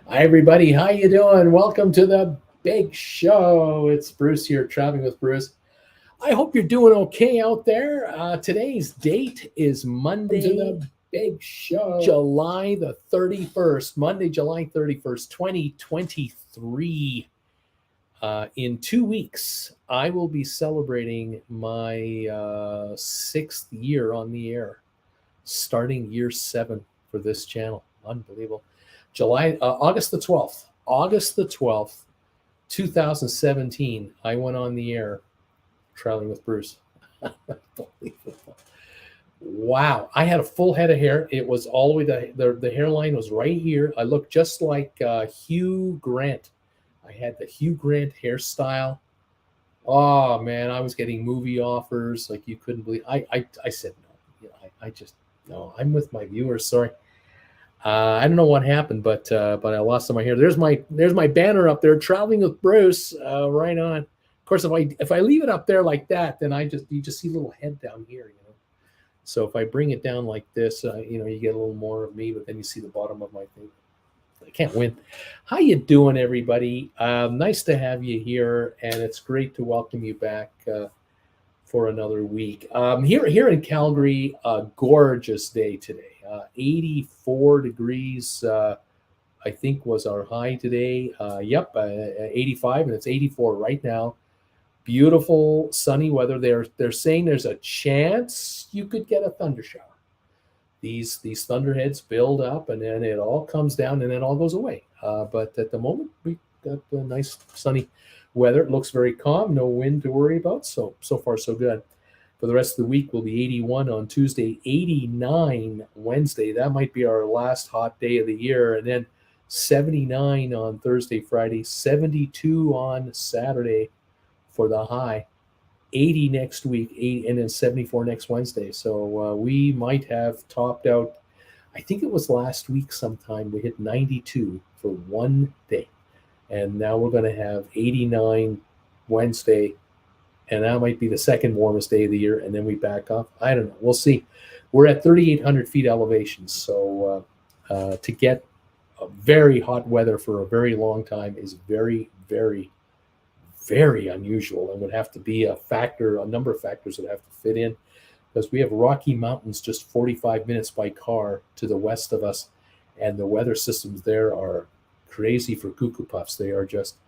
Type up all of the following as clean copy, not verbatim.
Hi everybody, how you doing? Welcome to the big show. It's Bruce here, traveling with Bruce. I hope you're doing okay out there. Today's date is Monday, To the big show. July the 31st. Monday, July 31st, 2023. In 2 weeks, I will be celebrating my sixth year on the air, starting year 7 for this channel. Unbelievable. August the 12th. August the 12th, 2017, I went on the air traveling with Bruce. Wow. I had a full head of hair. It was all the way, the hairline was right here. I looked just like Hugh Grant. I had the Hugh Grant hairstyle. Oh, man, I was getting movie offers like you couldn't believe. I said no. I just, no, I'm with my viewers. Sorry. I don't know what happened, but I lost some of my hair. There's my banner up there, traveling with Bruce. Right on. Of course, if I leave it up there like that, then you just see a little head down here. So if I bring it down like this, you get a little more of me, but then you see the bottom of my thing. I can't win. How you doing, everybody? Nice to have you here, and it's great to welcome you back for another week. Here in Calgary, a gorgeous day today. 84 degrees, I think, was our high today. 85, and it's 84 right now. Beautiful sunny weather. They're saying there's a chance you could get a thunder shower. These thunderheads build up, and then it all comes down, and then all goes away. But at the moment, we got a nice sunny weather. It looks very calm, no wind to worry about. So far so good. For the rest of the week, will be 81 on Tuesday, 89 Wednesday. That might be our last hot day of the year, and then 79 on Thursday, Friday, 72 on Saturday for the high. 80 next week, 80, and then 74 next Wednesday. So we might have topped out. I think it was last week sometime we hit 92 for one day. And now we're going to have 89 Wednesday. And that might be the second warmest day of the year. And then we back off. I don't know. We'll see. We're at 3,800 feet elevation. So to get a very hot weather for a very long time is very, very, very unusual, and would have to be a number of factors that have to fit in, because we have Rocky Mountains just 45 minutes by car to the west of us, and the weather systems there are crazy for cuckoo puffs. They are just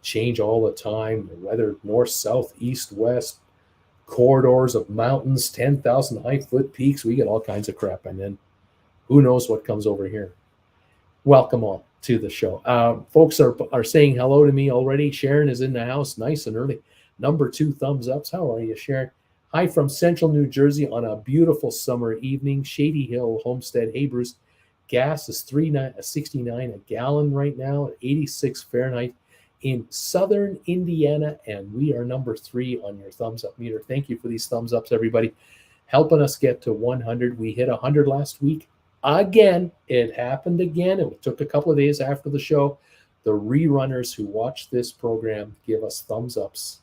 change all the time. The weather north, south, east, west, corridors of mountains, 10,000 high foot peaks. We get all kinds of crap, and then who knows what comes over here. Welcome all to the show. Folks are saying hello to me already. Sharon is in the house, nice and early. Number 2 thumbs ups. How are you, Sharon? Hi from Central New Jersey on a beautiful summer evening. Shady Hill Homestead. Hey, Bruce. Gas is $3.69 a gallon right now, at 86 Fahrenheit in southern Indiana, and we are number 3 on your thumbs up meter. Thank you for these thumbs ups, everybody, helping us get to 100. We hit 100 last week. Again, it happened again. It took a couple of days after the show. The rerunners who watch this program give us thumbs ups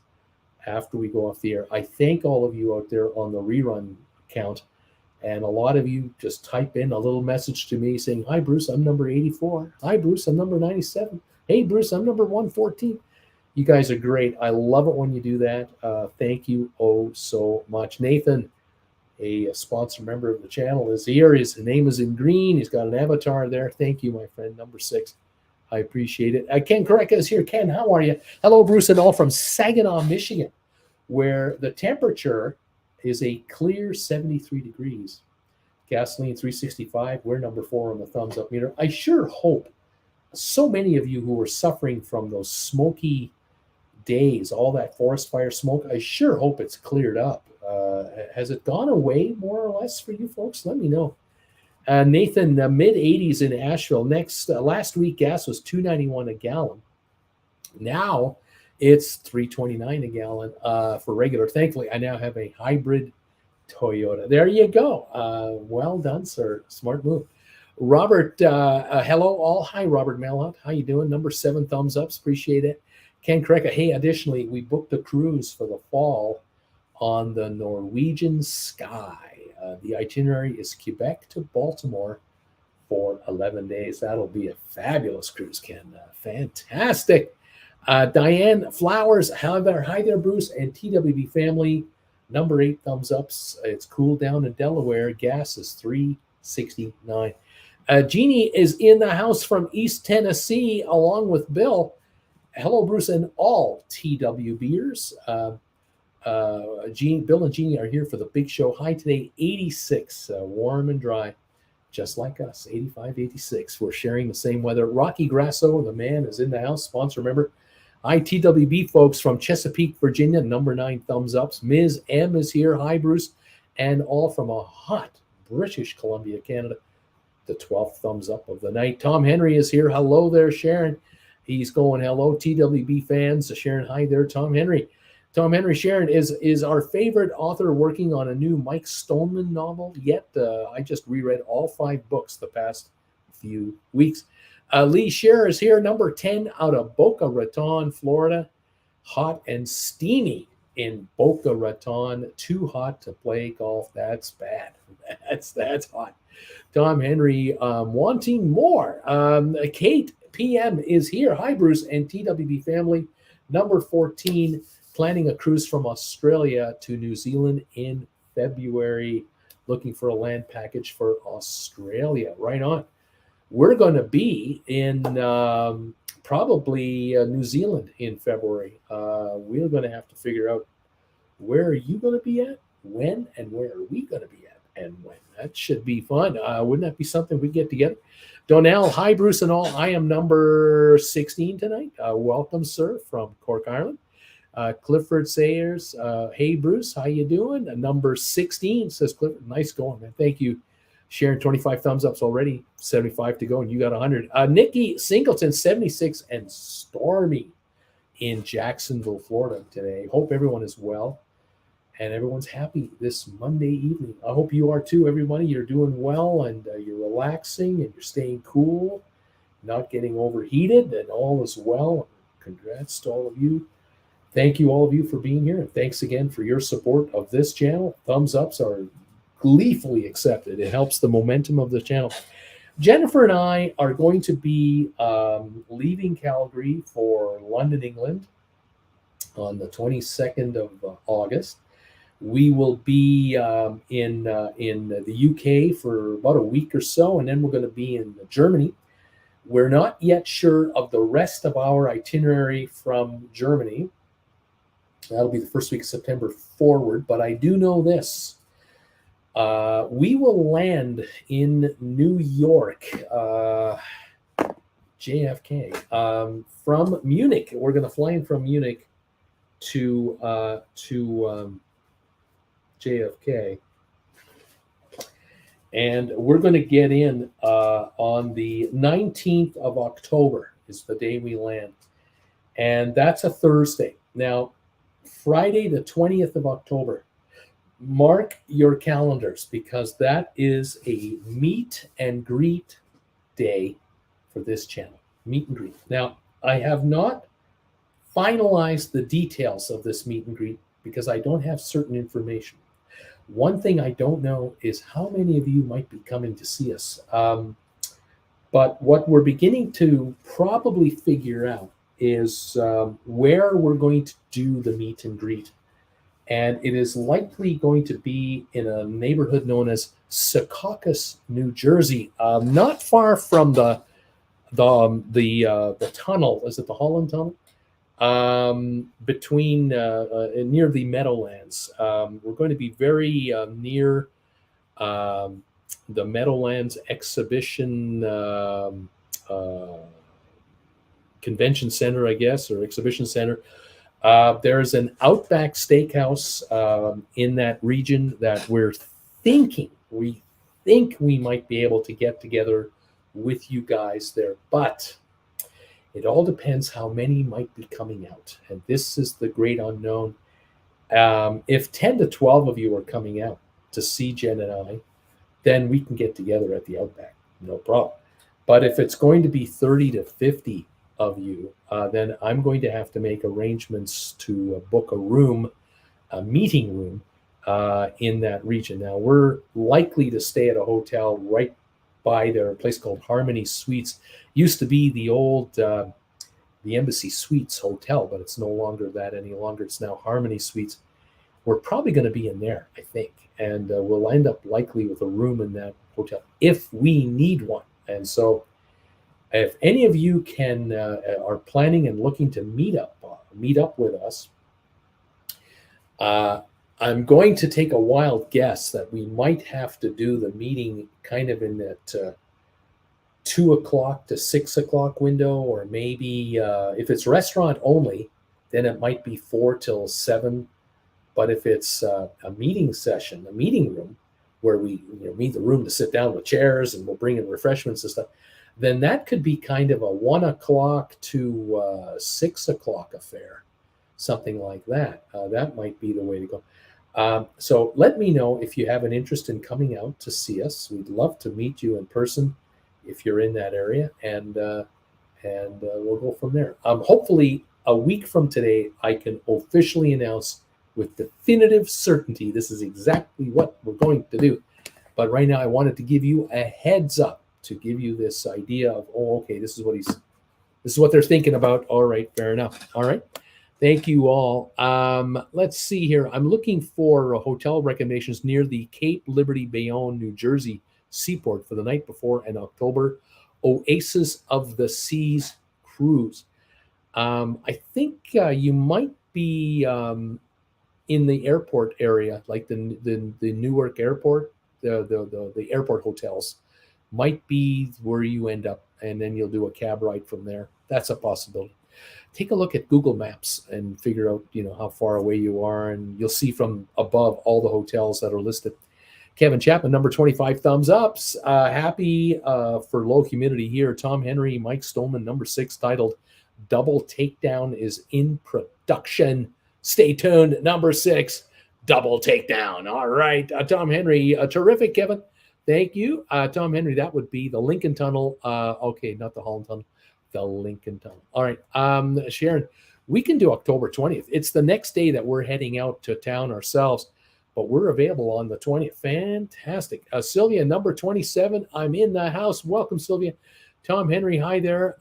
after we go off the air. I thank all of you out there on the rerun count. And a lot of you just type in a little message to me saying, hi, Bruce, I'm number 84. Hi, Bruce, I'm number 97. Hey, Bruce, I'm number 114. You guys are great. I love it when you do that. Thank you oh so much. Nathan, a sponsor member of the channel, is here. His name is in green. He's got an avatar there. Thank you, my friend, number 6. I appreciate it. Ken Koreka is here. Ken, how are you? Hello, Bruce and all from Saginaw, Michigan, where the temperature is a clear 73 degrees. Gasoline 365. We're number 4 on the thumbs up meter. I sure hope so many of you who were suffering from those smoky days, all that forest fire smoke, I sure hope it's cleared up. Has it gone away more or less for you folks? Let me know. Nathan, mid 80s in Asheville. Last week gas was $2.91 a gallon. Now it's $3.29 a gallon for regular. Thankfully, I now have a hybrid Toyota. There you go. Well done, sir. Smart move. Robert, hello all. Hi, Robert Malhut. How you doing? Number 7 thumbs ups. Appreciate it. Ken Kreka. Hey, additionally, we booked a cruise for the fall on the Norwegian Sky. The itinerary is Quebec to Baltimore for 11 days. That'll be a fabulous cruise, Ken. Fantastic. Diane Flowers, hi there, Bruce and TWB family. Number 8 thumbs ups. It's cool down in Delaware. Gas is $3.69. Jeannie is in the house from East Tennessee, along with Bill. Hello, Bruce, and all TWBers. Bill and Jeannie are here for the big show. High today, 86, warm and dry, just like us, 85, 86. We're sharing the same weather. Rocky Grasso, the man, is in the house. Sponsor member. Hi, TWB folks from Chesapeake, Virginia, number 9 thumbs ups. Ms. M is here. Hi, Bruce. And all from a hot British Columbia, Canada, the 12th thumbs up of the night. Tom Henry is here. Hello there, Sharon. He's going, hello, TWB fans. Sharon, hi there, Tom Henry. Tom Henry, Sharon is our favorite author working on a new Mike Stoneman novel yet. I just reread all 5 books the past few weeks. Lee Scherer is here, number 10 out of Boca Raton, Florida. Hot and steamy in Boca Raton. Too hot to play golf. That's bad. That's hot. Tom Henry wanting more. Kate PM is here. Hi, Bruce and TWB family. Number 14, planning a cruise from Australia to New Zealand in February. Looking for a land package for Australia. Right on. We're going to be in probably New Zealand in February. We're going to have to figure out, where are you going to be at, when, and where are we going to be at, and when. That should be fun. Wouldn't that be something we get together? Donnell, hi, Bruce and all. I am number 16 tonight. Welcome, sir, from Cork, Ireland. Clifford Sayers, hey, Bruce, how you doing? Number 16, says Clifford. Nice going, man. Thank you. Sharon, 25 thumbs ups already, 75 to go, and you got 100. Nikki Singleton, 76, and stormy in Jacksonville, Florida today. Hope everyone is well and everyone's happy this Monday evening. I hope you are too, everybody. You're doing well, and you're relaxing, and you're staying cool, not getting overheated, and all is well. Congrats to all of you. Thank you, all of you, for being here, and thanks again for your support of this channel. Thumbs ups are gleefully accepted. It helps the momentum of the channel. Jennifer and I are going to be leaving Calgary for London, England on the 22nd of August. We will be in the UK for about a week or so, and then we're going to be in Germany. We're not yet sure of the rest of our itinerary from Germany. That'll be the first week of September forward, but I do know this. We will land in New York, JFK, from Munich. We're going to fly in from Munich to JFK, and we're going to get in on the 19th of October is the day we land, and that's a Thursday. Now, Friday the 20th of October, mark your calendars, because that is a meet and greet day for this channel. Meet and greet. Now, I have not finalized the details of this meet and greet because I don't have certain information. One thing I don't know is how many of you might be coming to see us. But what we're beginning to probably figure out is where we're going to do the meet and greet. And it is likely going to be in a neighborhood known as Secaucus, New Jersey, not far from the tunnel. Is it the Holland Tunnel? Between near the Meadowlands. We're going to be very near the Meadowlands Exhibition Convention Center, I guess, or Exhibition Center. There's an Outback Steakhouse in that region that we think we might be able to get together with you guys there, but it all depends how many might be coming out, and this is the great unknown. If 10 to 12 of you are coming out to see Jen and I, then we can get together at the Outback, no problem. But if it's going to be 30 to 50 of you, then I'm going to have to make arrangements to book a room, a meeting room in that region. Now, we're likely to stay at a hotel right by there, a place called Harmony Suites. Used to be the old the Embassy Suites Hotel, but it's no longer that any longer. It's now Harmony Suites. We're probably going to be in there, I think, and we'll end up likely with a room in that hotel if we need one. And so, if any of you can are planning and looking to meet up with us, I'm going to take a wild guess that we might have to do the meeting kind of in that 2 o'clock to 6 o'clock window, or maybe if it's restaurant only, then it might be 4 till 7. But if it's a meeting session, a meeting room where we need the room to sit down with chairs and we'll bring in refreshments and stuff, then that could be kind of a 1 o'clock to 6 o'clock affair, something like that. That might be the way to go. So let me know if you have an interest in coming out to see us. We'd love to meet you in person if you're in that area, and we'll go from there. Hopefully, a week from today, I can officially announce with definitive certainty this is exactly what we're going to do. But right now, I wanted to give you a heads up, to give you this idea of, okay, this is what they're thinking about. All right, fair enough. All right. Thank you all. Let's see here. I'm looking for hotel recommendations near the Cape Liberty Bayonne, New Jersey seaport for the night before an October Oasis of the Seas cruise. I think you might be in the airport area, like the Newark airport, the airport hotels might be where you end up, and then you'll do a cab ride from there. That's a possibility. Take a look at Google Maps and figure out, how far away you are, and you'll see from above all the hotels that are listed. Kevin Chapman, number 25, thumbs ups. Happy for low humidity here. Tom Henry, Mike Stolman, number 6, titled Double Takedown is in production. Stay tuned. Number 6, Double Takedown. All right. Tom Henry, terrific, Kevin. Thank you. Tom Henry, that would be the Lincoln Tunnel. Okay, not the Holland Tunnel, the Lincoln Tunnel. All right. Sharon, we can do October 20th. It's the next day that we're heading out to town ourselves, but we're available on the 20th. Fantastic. Sylvia, number 27, I'm in the house. Welcome, Sylvia. Tom Henry, hi there.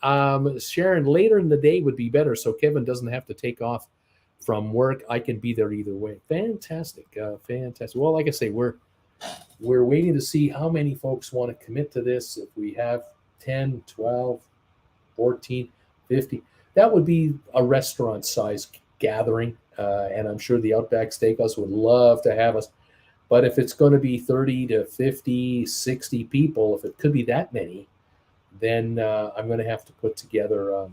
Sharon, later in the day would be better, so Kevin doesn't have to take off from work. I can be there either way. Fantastic. Fantastic. Well, like I say, we're waiting to see how many folks want to commit to this. If we have 10, 12, 14, 50, that would be a restaurant size gathering. And I'm sure the Outback Steakhouse would love to have us. But if it's going to be 30 to 50, 60 people, if it could be that many, then I'm going to have to put together a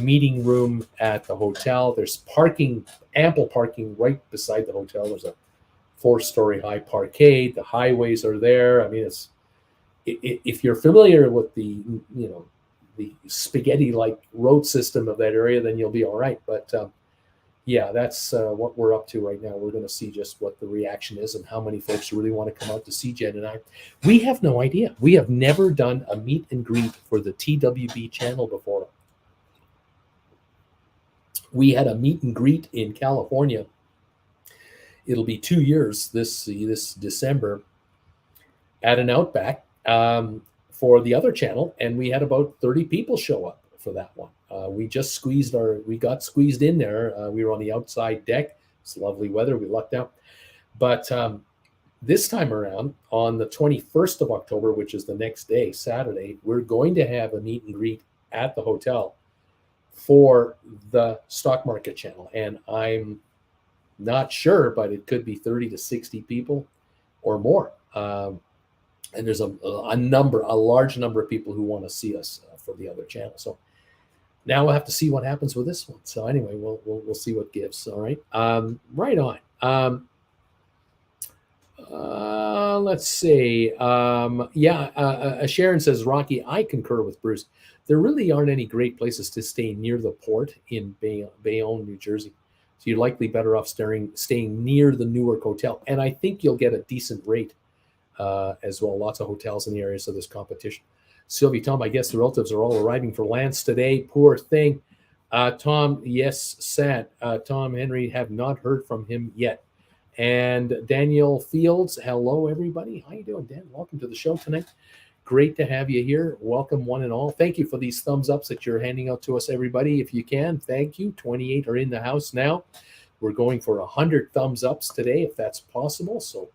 meeting room at the hotel. There's parking, ample parking right beside the hotel. There's a 4-story high parkade. The highways are there. I mean, if you're familiar with the spaghetti-like road system of that area, then you'll be all right. But yeah, that's what we're up to right now. We're going to see just what the reaction is and how many folks really want to come out to see Jen and I. We have no idea. We have never done a meet and greet for the TWB channel before. We had a meet and greet in California. It'll be 2 years this December at an Outback for the other channel, and we had about 30 people show up for that one. We got squeezed in there. We were on the outside deck. It's lovely weather. We lucked out. But this time around, on the 21st of October, which is the next day, Saturday, we're going to have a meet and greet at the hotel for the stock market channel. And I'm not sure, but it could be 30 to 60 people or more. And there's a large number of people who want to see us for the other channel. So now we'll have to see what happens with this one. So anyway, we'll see what gives. All right. Right on. Let's see. Sharon says, Rocky, I concur with Bruce. There really aren't any great places to stay near the port in Bayonne, New Jersey. So you're likely better off staying near the Newark Hotel. And I think you'll get a decent rate as well. Lots of hotels in the area, so there's competition. Sylvie, Tom, I guess the relatives are all arriving for Lance today. Poor thing. Tom, yes, sad. Tom Henry, have not heard from him yet. And Daniel Fields, hello, everybody. How you doing, Dan? Welcome to the show tonight. great to have you here. Welcome, one and all. Thank you for these thumbs ups that you're handing out to us, everybody. If you can, thank you. 28 are in the house now. We're going for 100 thumbs ups today, if that's possible. So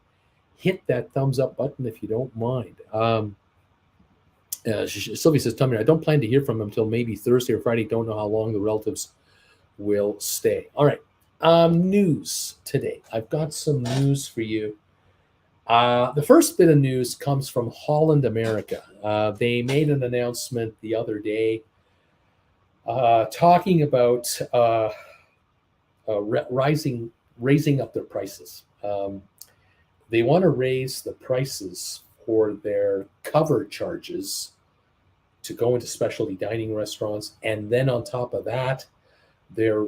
hit that thumbs up button if you don't mind. Sylvia says, Tommy, I don't plan to hear from him until maybe Thursday or Friday. Don't know how long the relatives will stay. All right. News today. I've got some news for you. The first bit of news comes from Holland America. They made an announcement the other day talking about raising up their prices. They want to raise the prices for their cover charges to go into specialty dining restaurants. And then on top of that, they're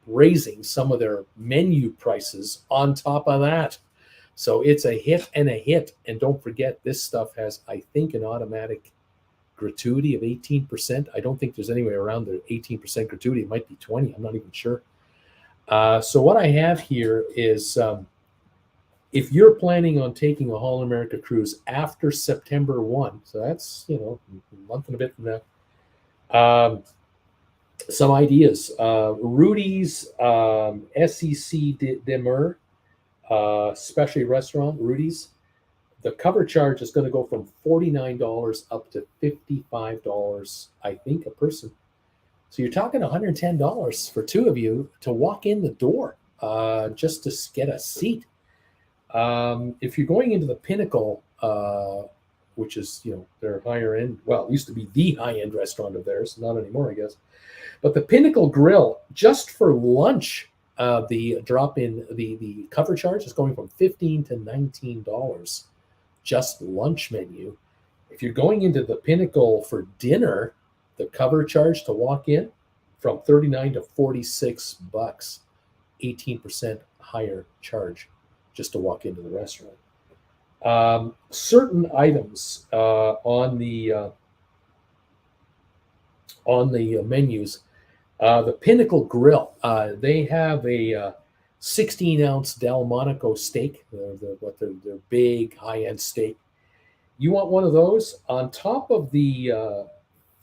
raising some of their menu prices on top of that. So it's a hit and a hit. And don't forget, this stuff has, I think, an automatic gratuity of 18%. I don't think there's anywhere around the 18% gratuity. It might be 20. I'm not even sure. So what I have here is if you're planning on taking a Holland America cruise after September 1, so that's, a month and a bit from now, some ideas. Rudy's SEC Demer specialty restaurant, Rudy's, the cover charge is going to go from $49 up to $55, I think, a person. So you're talking $110 for two of you to walk in the door just to get a seat. If you're going into the Pinnacle, which is, their higher end, well, it used to be the high-end restaurant of theirs, not anymore, I guess. But the Pinnacle Grill, just for lunch, the drop in the cover charge is going from $15 to $19, just lunch menu. If you're going into the Pinnacle for dinner, the cover charge to walk in from $39 to $46, 18% higher charge just to walk into the restaurant. Certain items on the menus, the Pinnacle Grill, they have a 16-ounce Delmonico steak, their big high-end steak. You want one of those on top of the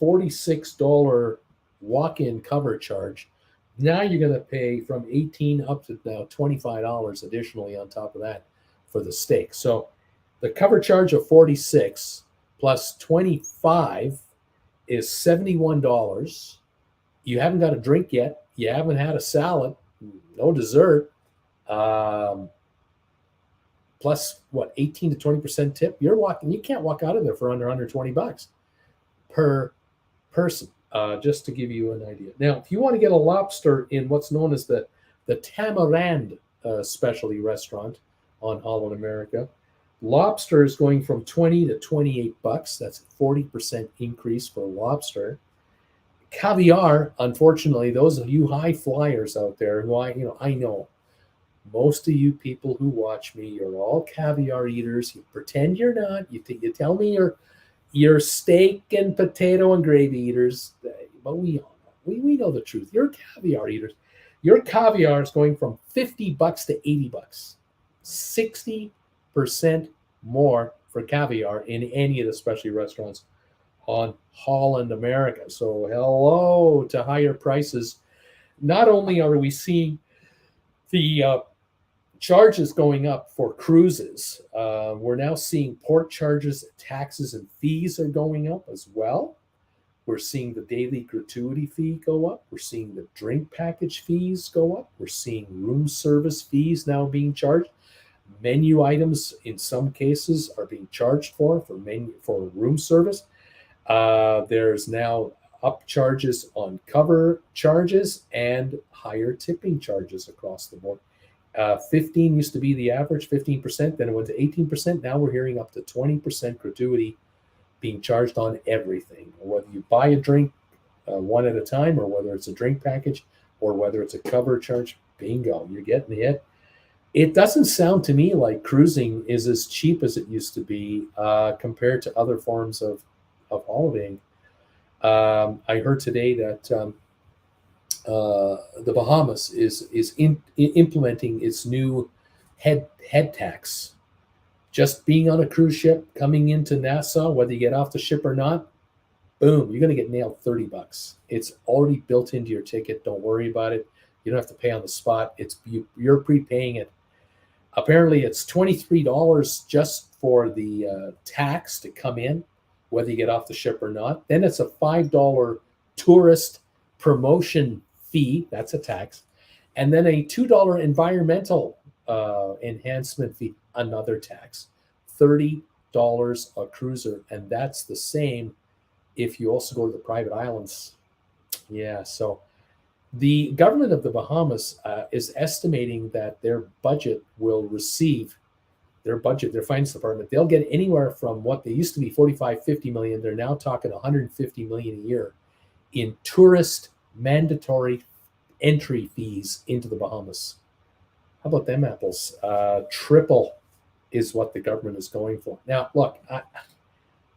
$46 walk-in cover charge. Now you're going to pay from $18 up to now $25 additionally on top of that for the steak. So the cover charge of $46 plus $25 is $71. You haven't got a drink yet. You haven't had a salad, no dessert. Plus what, 18 to 20% tip? You can't walk out of there for under $120 per person. Just to give you an idea. Now, if you want to get a lobster in what's known as the Tamarand specialty restaurant on Holland America, lobster is going from $20 to $28. That's a 40% increase for lobster. Caviar, unfortunately, those of you high flyers out there who I know most of you people who watch me, you're all caviar eaters. You pretend you're not. You tell me you're steak and potato and gravy eaters, but we all know. We know the truth. You're caviar eaters. Your caviar is going from $50 to $80. 60% more for caviar in any of the specialty restaurants on Holland America. So hello to higher prices. Not only are we seeing the charges going up for cruises, we're now seeing port charges, taxes, and fees are going up as well. We're seeing the daily gratuity fee go up. We're seeing the drink package fees go up. We're seeing room service fees now being charged. Menu items in some cases are being charged for room service. There's now up charges on cover charges and higher tipping charges across the board. 15 used to be the average, 15%, then it went to 18%. Now we're hearing up to 20% gratuity being charged on everything, whether you buy a drink one at a time, or whether it's a drink package, or whether it's a cover charge. Bingo, you're getting hit. It doesn't sound to me like cruising is as cheap as it used to be compared to other forms of holidaying. I heard today that the Bahamas is implementing its new head tax Just being on a cruise ship coming into Nassau, whether you get off the ship or not, boom, you're going to get nailed $30. It's already built into your ticket. Don't worry about it. You don't have to pay on the spot. You're prepaying it. Apparently, it's $23 just for the tax to come in, whether you get off the ship or not. Then it's a $5 tourist promotion fee. That's a tax. And then a $2 environmental enhancement fee, another tax. $30 a cruiser. And that's the same if you also go to the private islands. Yeah, so the government of the Bahamas is estimating that their budget will receive their finance department. They'll get anywhere from what they used to be 45, 50 million. They're now talking 150 million a year in tourist mandatory entry fees into the Bahamas. How about them apples? Triple is what the government is going for. Now, look,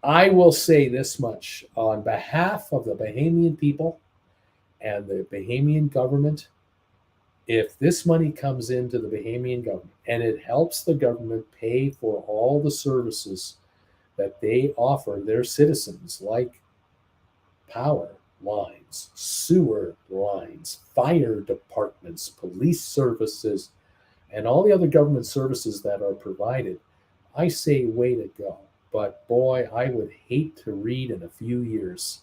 I will say this much on behalf of the Bahamian people and the Bahamian government. If this money comes into the Bahamian government and it helps the government pay for all the services that they offer their citizens, like power lines, sewer lines, fire departments, police services, and all the other government services that are provided, I say way to go. But boy, I would hate to read in a few years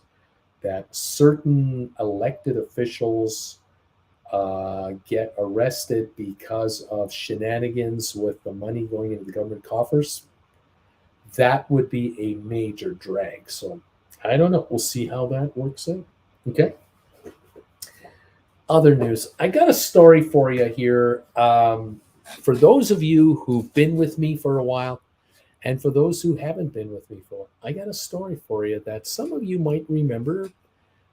that certain elected officials get arrested because of shenanigans with the money going into the government coffers. That would be a major drag. So I don't know. We'll see how that works out. Okay. Other news. I got a story for you here. For those of you who've been with me for a while, and for those who haven't been with me for a while, I got a story for you that some of you might remember.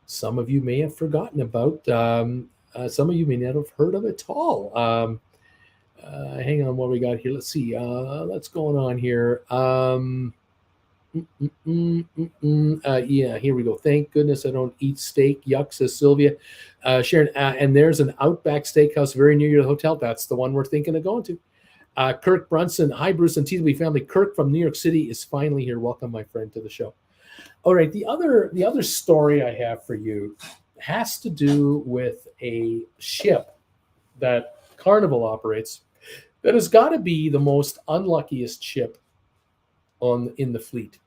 Some of you may have forgotten about. Some of you may not have heard of it at all. Hang on, what we got here? Let's see. What's going on here? Yeah, here we go. Thank goodness I don't eat steak. Yuck, says Sylvia. Sharon, and there's an Outback Steakhouse very near your hotel. That's the one we're thinking of going to. Kirk Brunson. Hi, Bruce and TW family. Kirk from New York City is finally here. Welcome, my friend, to the show. All right, the other story I have for you has to do with a ship that Carnival operates that has got to be the most unluckiest ship in the fleet.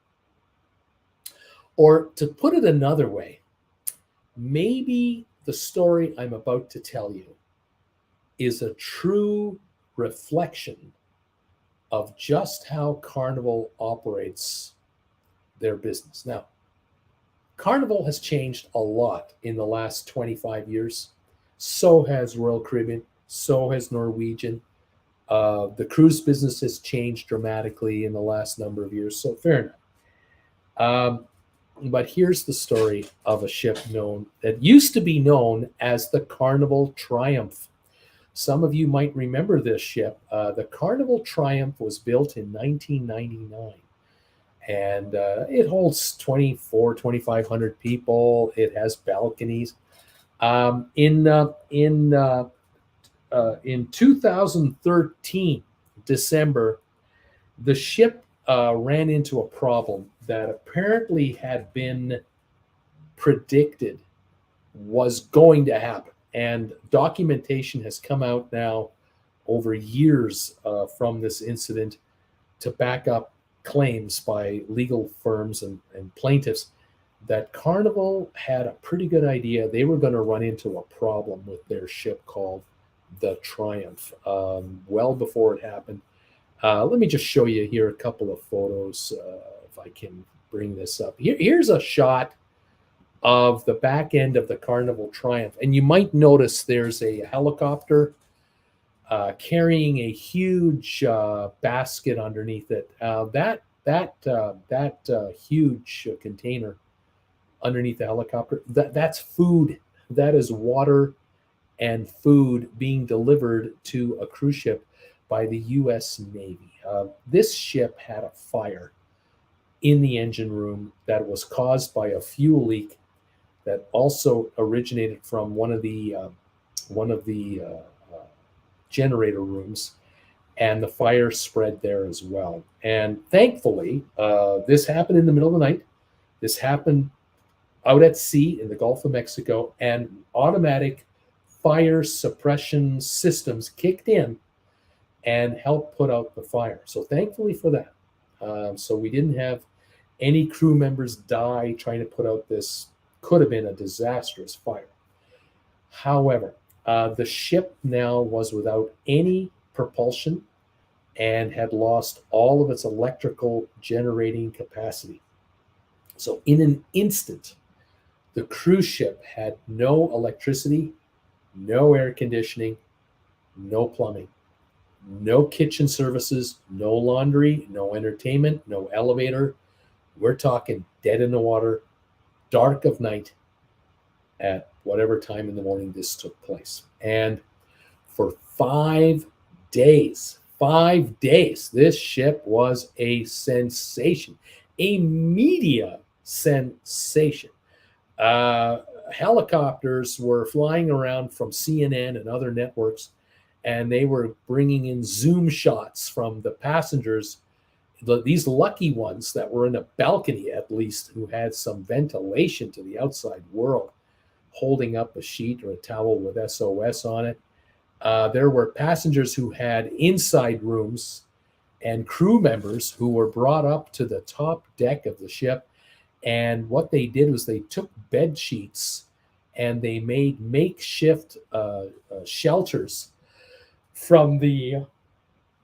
Or to put it another way, maybe the story I'm about to tell you is a true reflection of just how Carnival operates their business. Now, Carnival has changed a lot in the last 25 years. So has Royal Caribbean. So has Norwegian. The cruise business has changed dramatically in the last number of years. So fair enough. But here's the story of a ship that used to be known as the Carnival Triumph. Some of you might remember this ship. The Carnival Triumph was built in 1999. And it holds 2,500 people. It has balconies. In 2013, December, the ship ran into a problem that apparently had been predicted was going to happen. And documentation has come out now over years from this incident to back up claims by legal firms and plaintiffs that Carnival had a pretty good idea they were going to run into a problem with their ship called the Triumph well before it happened. Let me just show you here a couple of photos if I can bring this up. Here's a shot of the back end of the Carnival Triumph, and you might notice there's a helicopter carrying a huge basket underneath it. That huge container underneath the helicopter, that's food. That is water and food being delivered to a cruise ship by the U.S. Navy. This ship had a fire in the engine room that was caused by a fuel leak that also originated from one of the generator rooms. and the fire spread there as well. And thankfully, this happened in the middle of the night. This happened out at sea in the Gulf of Mexico, and automatic fire suppression systems kicked in and helped put out the fire. So thankfully for that. So we didn't have any crew members die trying to put out this could have been a disastrous fire. However, the ship now was without any propulsion and had lost all of its electrical generating capacity. So in an instant, the cruise ship had no electricity, no air conditioning, no plumbing, no kitchen services, no laundry, no entertainment, no elevator. We're talking dead in the water, dark of night at whatever time in the morning this took place. And for 5 days, this ship was a sensation, a media sensation. Helicopters were flying around from CNN and other networks, and they were bringing in zoom shots from the passengers, these lucky ones that were in a balcony at least, who had some ventilation to the outside world, holding up a sheet or a towel with SOS on it. There were passengers who had inside rooms and crew members who were brought up to the top deck of the ship. And what they did was they took bed sheets and they made makeshift shelters from the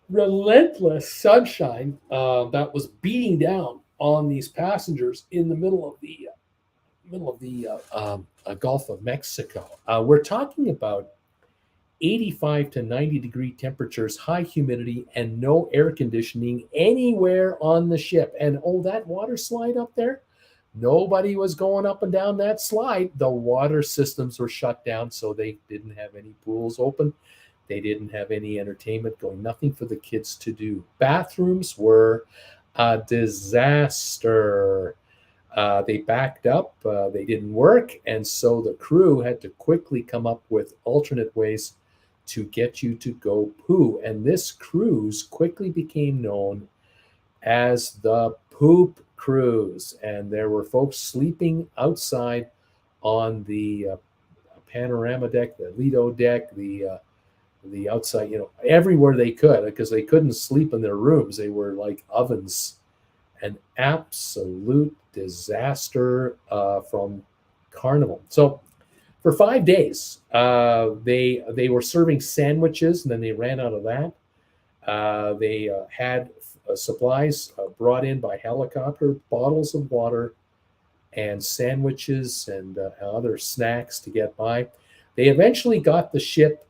relentless sunshine that was beating down on these passengers in the middle of the Gulf of Mexico. We're talking about 85 to 90 degree temperatures, high humidity, and no air conditioning anywhere on the ship. And that water slide up there, nobody was going up and down that slide. The water systems were shut down, so they didn't have any pools open. They didn't have any entertainment going, nothing for the kids to do. Bathrooms were a disaster. They backed up, they didn't work, and so the crew had to quickly come up with alternate ways to get you to go poo. And this cruise quickly became known as the Poop Cruise. And there were folks sleeping outside on the panorama deck, the Lido deck, the outside, everywhere they could, because they couldn't sleep in their rooms. They were like ovens. An absolute disaster from Carnival. So for 5 days, they were serving sandwiches, and then they ran out of that. They had supplies brought in by helicopter, bottles of water, and sandwiches and other snacks to get by. They eventually got the ship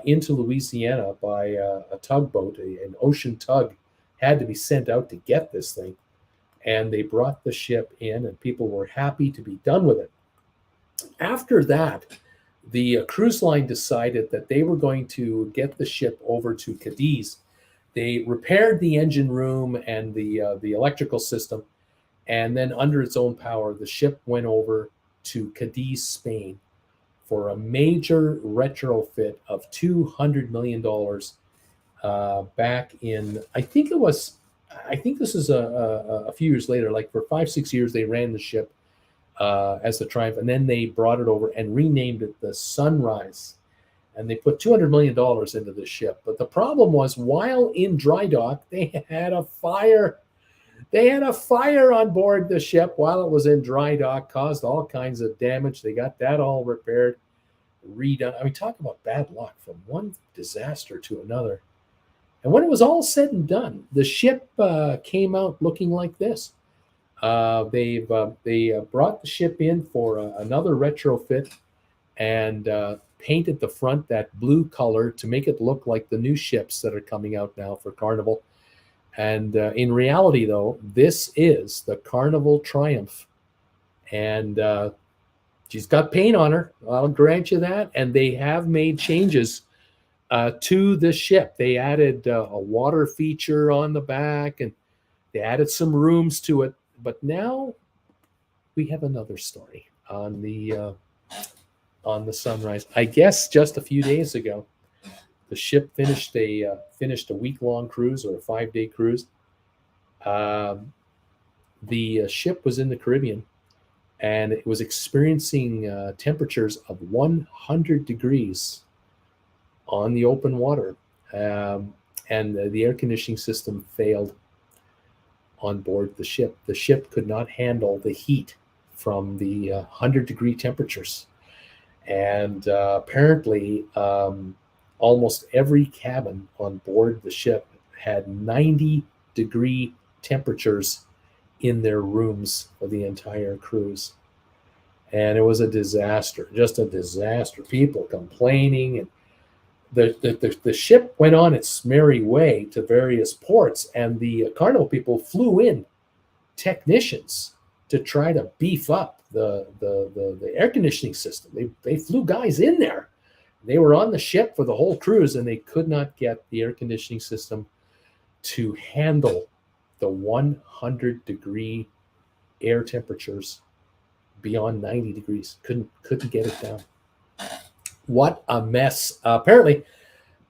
into Louisiana by a tugboat. An ocean tug had to be sent out to get this thing. And they brought the ship in, and people were happy to be done with it. After that, the cruise line decided that they were going to get the ship over to Cadiz. They repaired the engine room and the electrical system, and then under its own power, the ship went over to Cadiz, Spain, for a major retrofit of $200 million back in, I think this is a few years later, like for 5-6 years, they ran the ship as the Triumph, and then they brought it over and renamed it the Sunrise. And they put $200 million into the ship. But the problem was, while in dry dock, they had a fire. They had a fire on board the ship while it was in dry dock, caused all kinds of damage. They got that all repaired, redone. I mean, talk about bad luck from one disaster to another. And when it was all said and done, the ship came out looking like this. They brought the ship in for another retrofit and painted the front that blue color to make it look like the new ships that are coming out now for Carnival. And in reality, though, this is the Carnival Triumph. And she's got paint on her. I'll grant you that. And they have made changes to the ship. They added a water feature on the back, and they added some rooms to it. But now we have another story on the Sunrise. I guess just a few days ago, The ship finished a week-long cruise or a 5-day cruise. The ship was in the Caribbean, and it was experiencing temperatures of 100 degrees on the open water, and the air conditioning system failed on board the ship. The ship could not handle the heat from the 100-degree temperatures, and apparently almost every cabin on board the ship had 90-degree temperatures in their rooms for the entire cruise. And it was a disaster, just a disaster. People complaining, and the ship went on its merry way to various ports, and the Carnival people flew in technicians to try to beef up the air conditioning system. They flew guys in there. They were on the ship for the whole cruise, and they could not get the air conditioning system to handle the 100-degree air temperatures beyond 90 degrees. Couldn't get it down. What a mess. Apparently,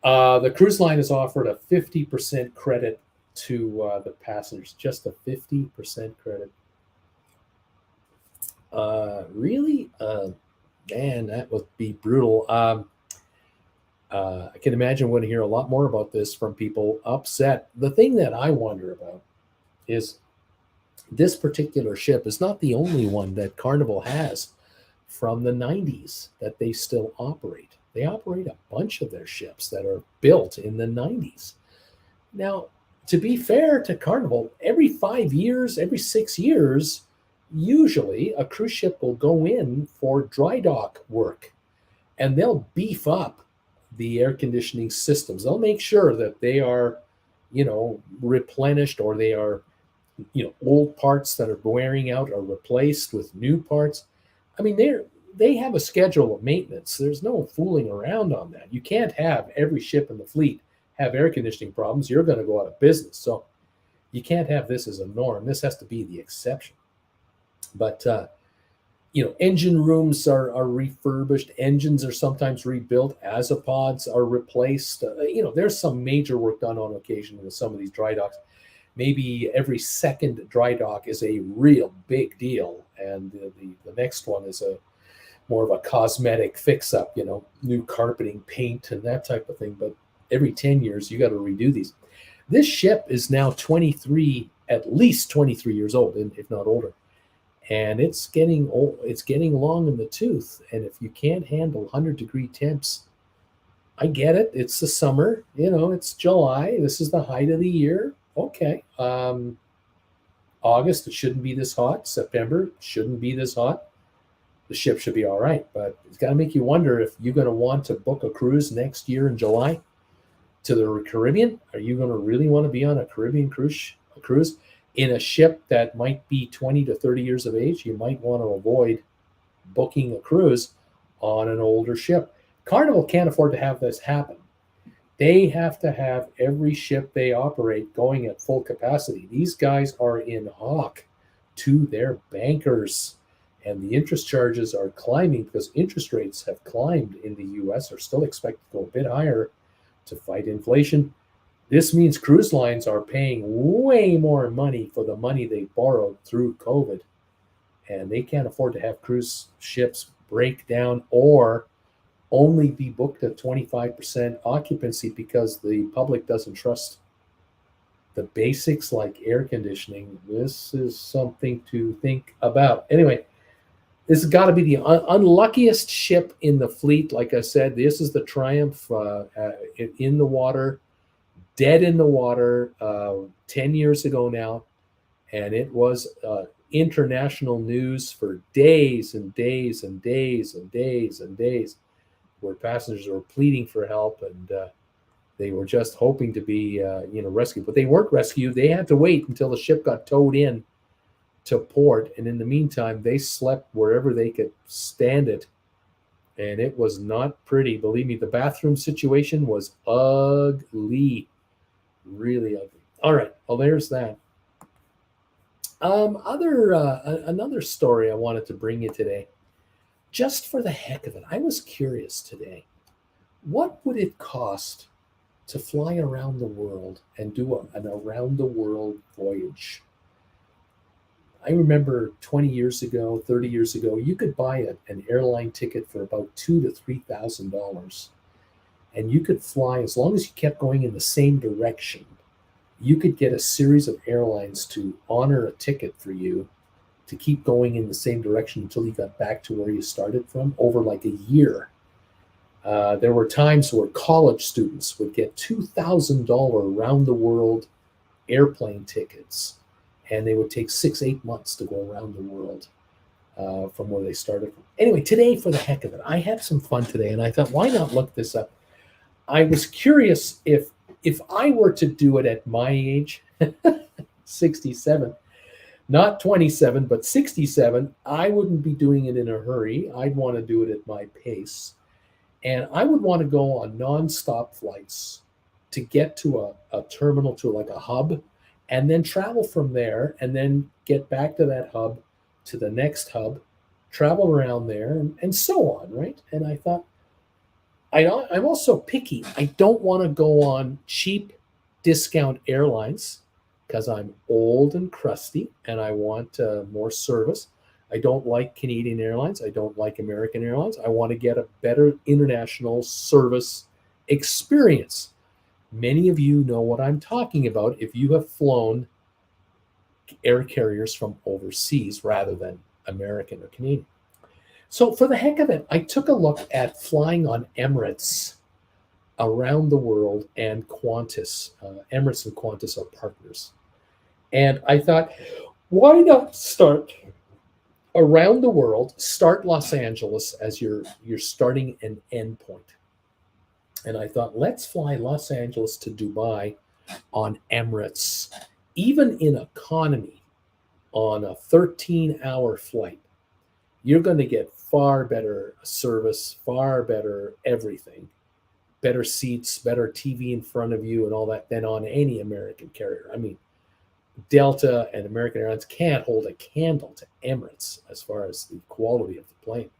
the cruise line has offered a 50% credit to the passengers, just a 50% credit. Really? Man, that would be brutal. I can imagine we're going to hear a lot more about this from people upset. The thing that I wonder about is this particular ship is not the only one that Carnival has from the 90s that they still operate. They operate a bunch of their ships that are built in the 90s. Now, to be fair to Carnival, every 5 years, every 6 years, usually a cruise ship will go in for dry dock work, and they'll beef up the air conditioning systems. They'll make sure that they are, replenished, or they are, old parts that are wearing out are replaced with new parts. I mean, they have a schedule of maintenance. There's no fooling around on that. You can't have every ship in the fleet have air conditioning problems. You're going to go out of business. So you can't have this as a norm. This has to be the exception. But engine rooms are refurbished. Engines are sometimes rebuilt. Azipods are replaced. There's some major work done on occasion with some of these dry docks. Maybe every second dry dock is a real big deal, and the next one is more of a cosmetic fix-up, new carpeting, paint, and that type of thing. But every 10 years, you got to redo these. This ship is now at least 23 years old, if not older. And it's getting old. It's getting long in the tooth. And if you can't handle 100-degree temps, I get it. It's the summer. It's July. This is the height of the year. Okay. August, it shouldn't be this hot. September, shouldn't be this hot. The ship should be all right. But it's got to make you wonder if you're going to want to book a cruise next year in July to the Caribbean. Are you going to really want to be on a Caribbean cruise in a ship that might be 20 to 30 years of age? You might want to avoid booking a cruise on an older ship. Carnival can't afford to have this happen. They have to have every ship they operate going at full capacity. These guys are in hock to their bankers, and the interest charges are climbing because interest rates have climbed in the U.S., are still expected to go a bit higher to fight inflation. This means cruise lines are paying way more money for the money they borrowed through COVID, and they can't afford to have cruise ships break down or only be booked at 25% occupancy because the public doesn't trust the basics like air conditioning. This is something to think about. Anyway, this has got to be the unluckiest ship in the fleet. Like I said, this is the Triumph in the water, dead in the water 10 years ago now. And it was international news for days and days and days and days and days, where passengers were pleading for help, and they were just hoping to be rescued. But they weren't rescued. They had to wait until the ship got towed in to port, and in the meantime, they slept wherever they could stand it, and it was not pretty. Believe me, the bathroom situation was ugly, really ugly. All right, well, there's that. Another story I wanted to bring you today, just for the heck of it. I was curious today. what would it cost to fly around the world and do an around the world voyage? I remember 20 years ago, 30 years ago, you could buy an airline ticket for about $2,000 to $3,000, and you could fly as long as you kept going in the same direction. You could get a series of airlines to honor a ticket for you to keep going in the same direction until you got back to where you started from over like a year. There were times where college students would get $2,000 round the world airplane tickets, and they would take 6, 8 months to go around the world from where they started from. Anyway, today, for the heck of it, I had some fun today, and I thought, why not look this up? I was curious if I were to do it at my age, 67, not 27, but 67, I wouldn't be doing it in a hurry. I'd want to do it at my pace. And I would want to go on nonstop flights to get to a terminal, to like a hub, and then travel from there and then get back to that hub, to the next hub, travel around there, and so on, right? And I thought, I'm also picky. I don't want to go on cheap discount airlines because I'm old and crusty and I want more service. I don't like Canadian Airlines. I don't like American Airlines. I want to get a better international service experience. Many of you know what I'm talking about if you have flown air carriers from overseas rather than American or Canadian. So for the heck of it, I took a look at flying on Emirates around the world and Qantas. Emirates and Qantas are partners. And I thought, why not start around the world, start Los Angeles as your starting and end point. And I thought, let's fly Los Angeles to Dubai on Emirates, even in economy, on a 13-hour flight. You're going to get far better service, far better everything, better seats, better TV in front of you and all that than on any American carrier. I mean, Delta and American Airlines can't hold a candle to Emirates as far as the quality of the plane.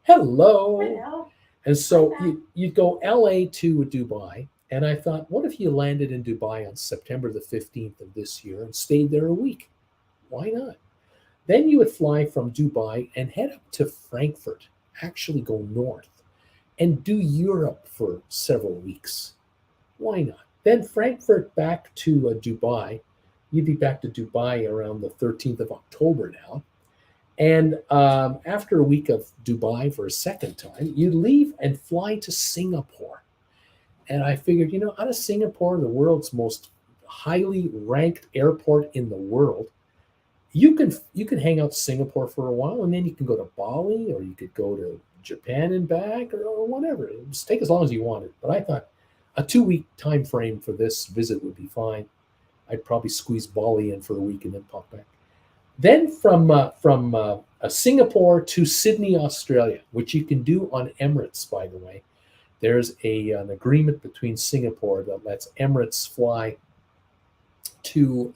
Hello. Hello. And so you'd go LA to Dubai. And I thought, what if you landed in Dubai on September the 15th of this year and stayed there a week? Why not? Then you would fly from Dubai and head up to Frankfurt, actually go north, and do Europe for several weeks. Why not? Then Frankfurt back to Dubai. You'd be back to Dubai around the 13th of October now. And after a week of Dubai for a second time, you leave and fly to Singapore. And I figured, out of Singapore, the world's most highly ranked airport in the world, you can hang out in Singapore for a while, and then you can go to Bali, or you could go to Japan and back, or whatever. It would take as long as you wanted. But I thought a 2-week time frame for this visit would be fine. I'd probably squeeze Bali in for a week and then pop back. Then from Singapore to Sydney, Australia, which you can do on Emirates, by the way. There's an agreement between Singapore that lets Emirates fly to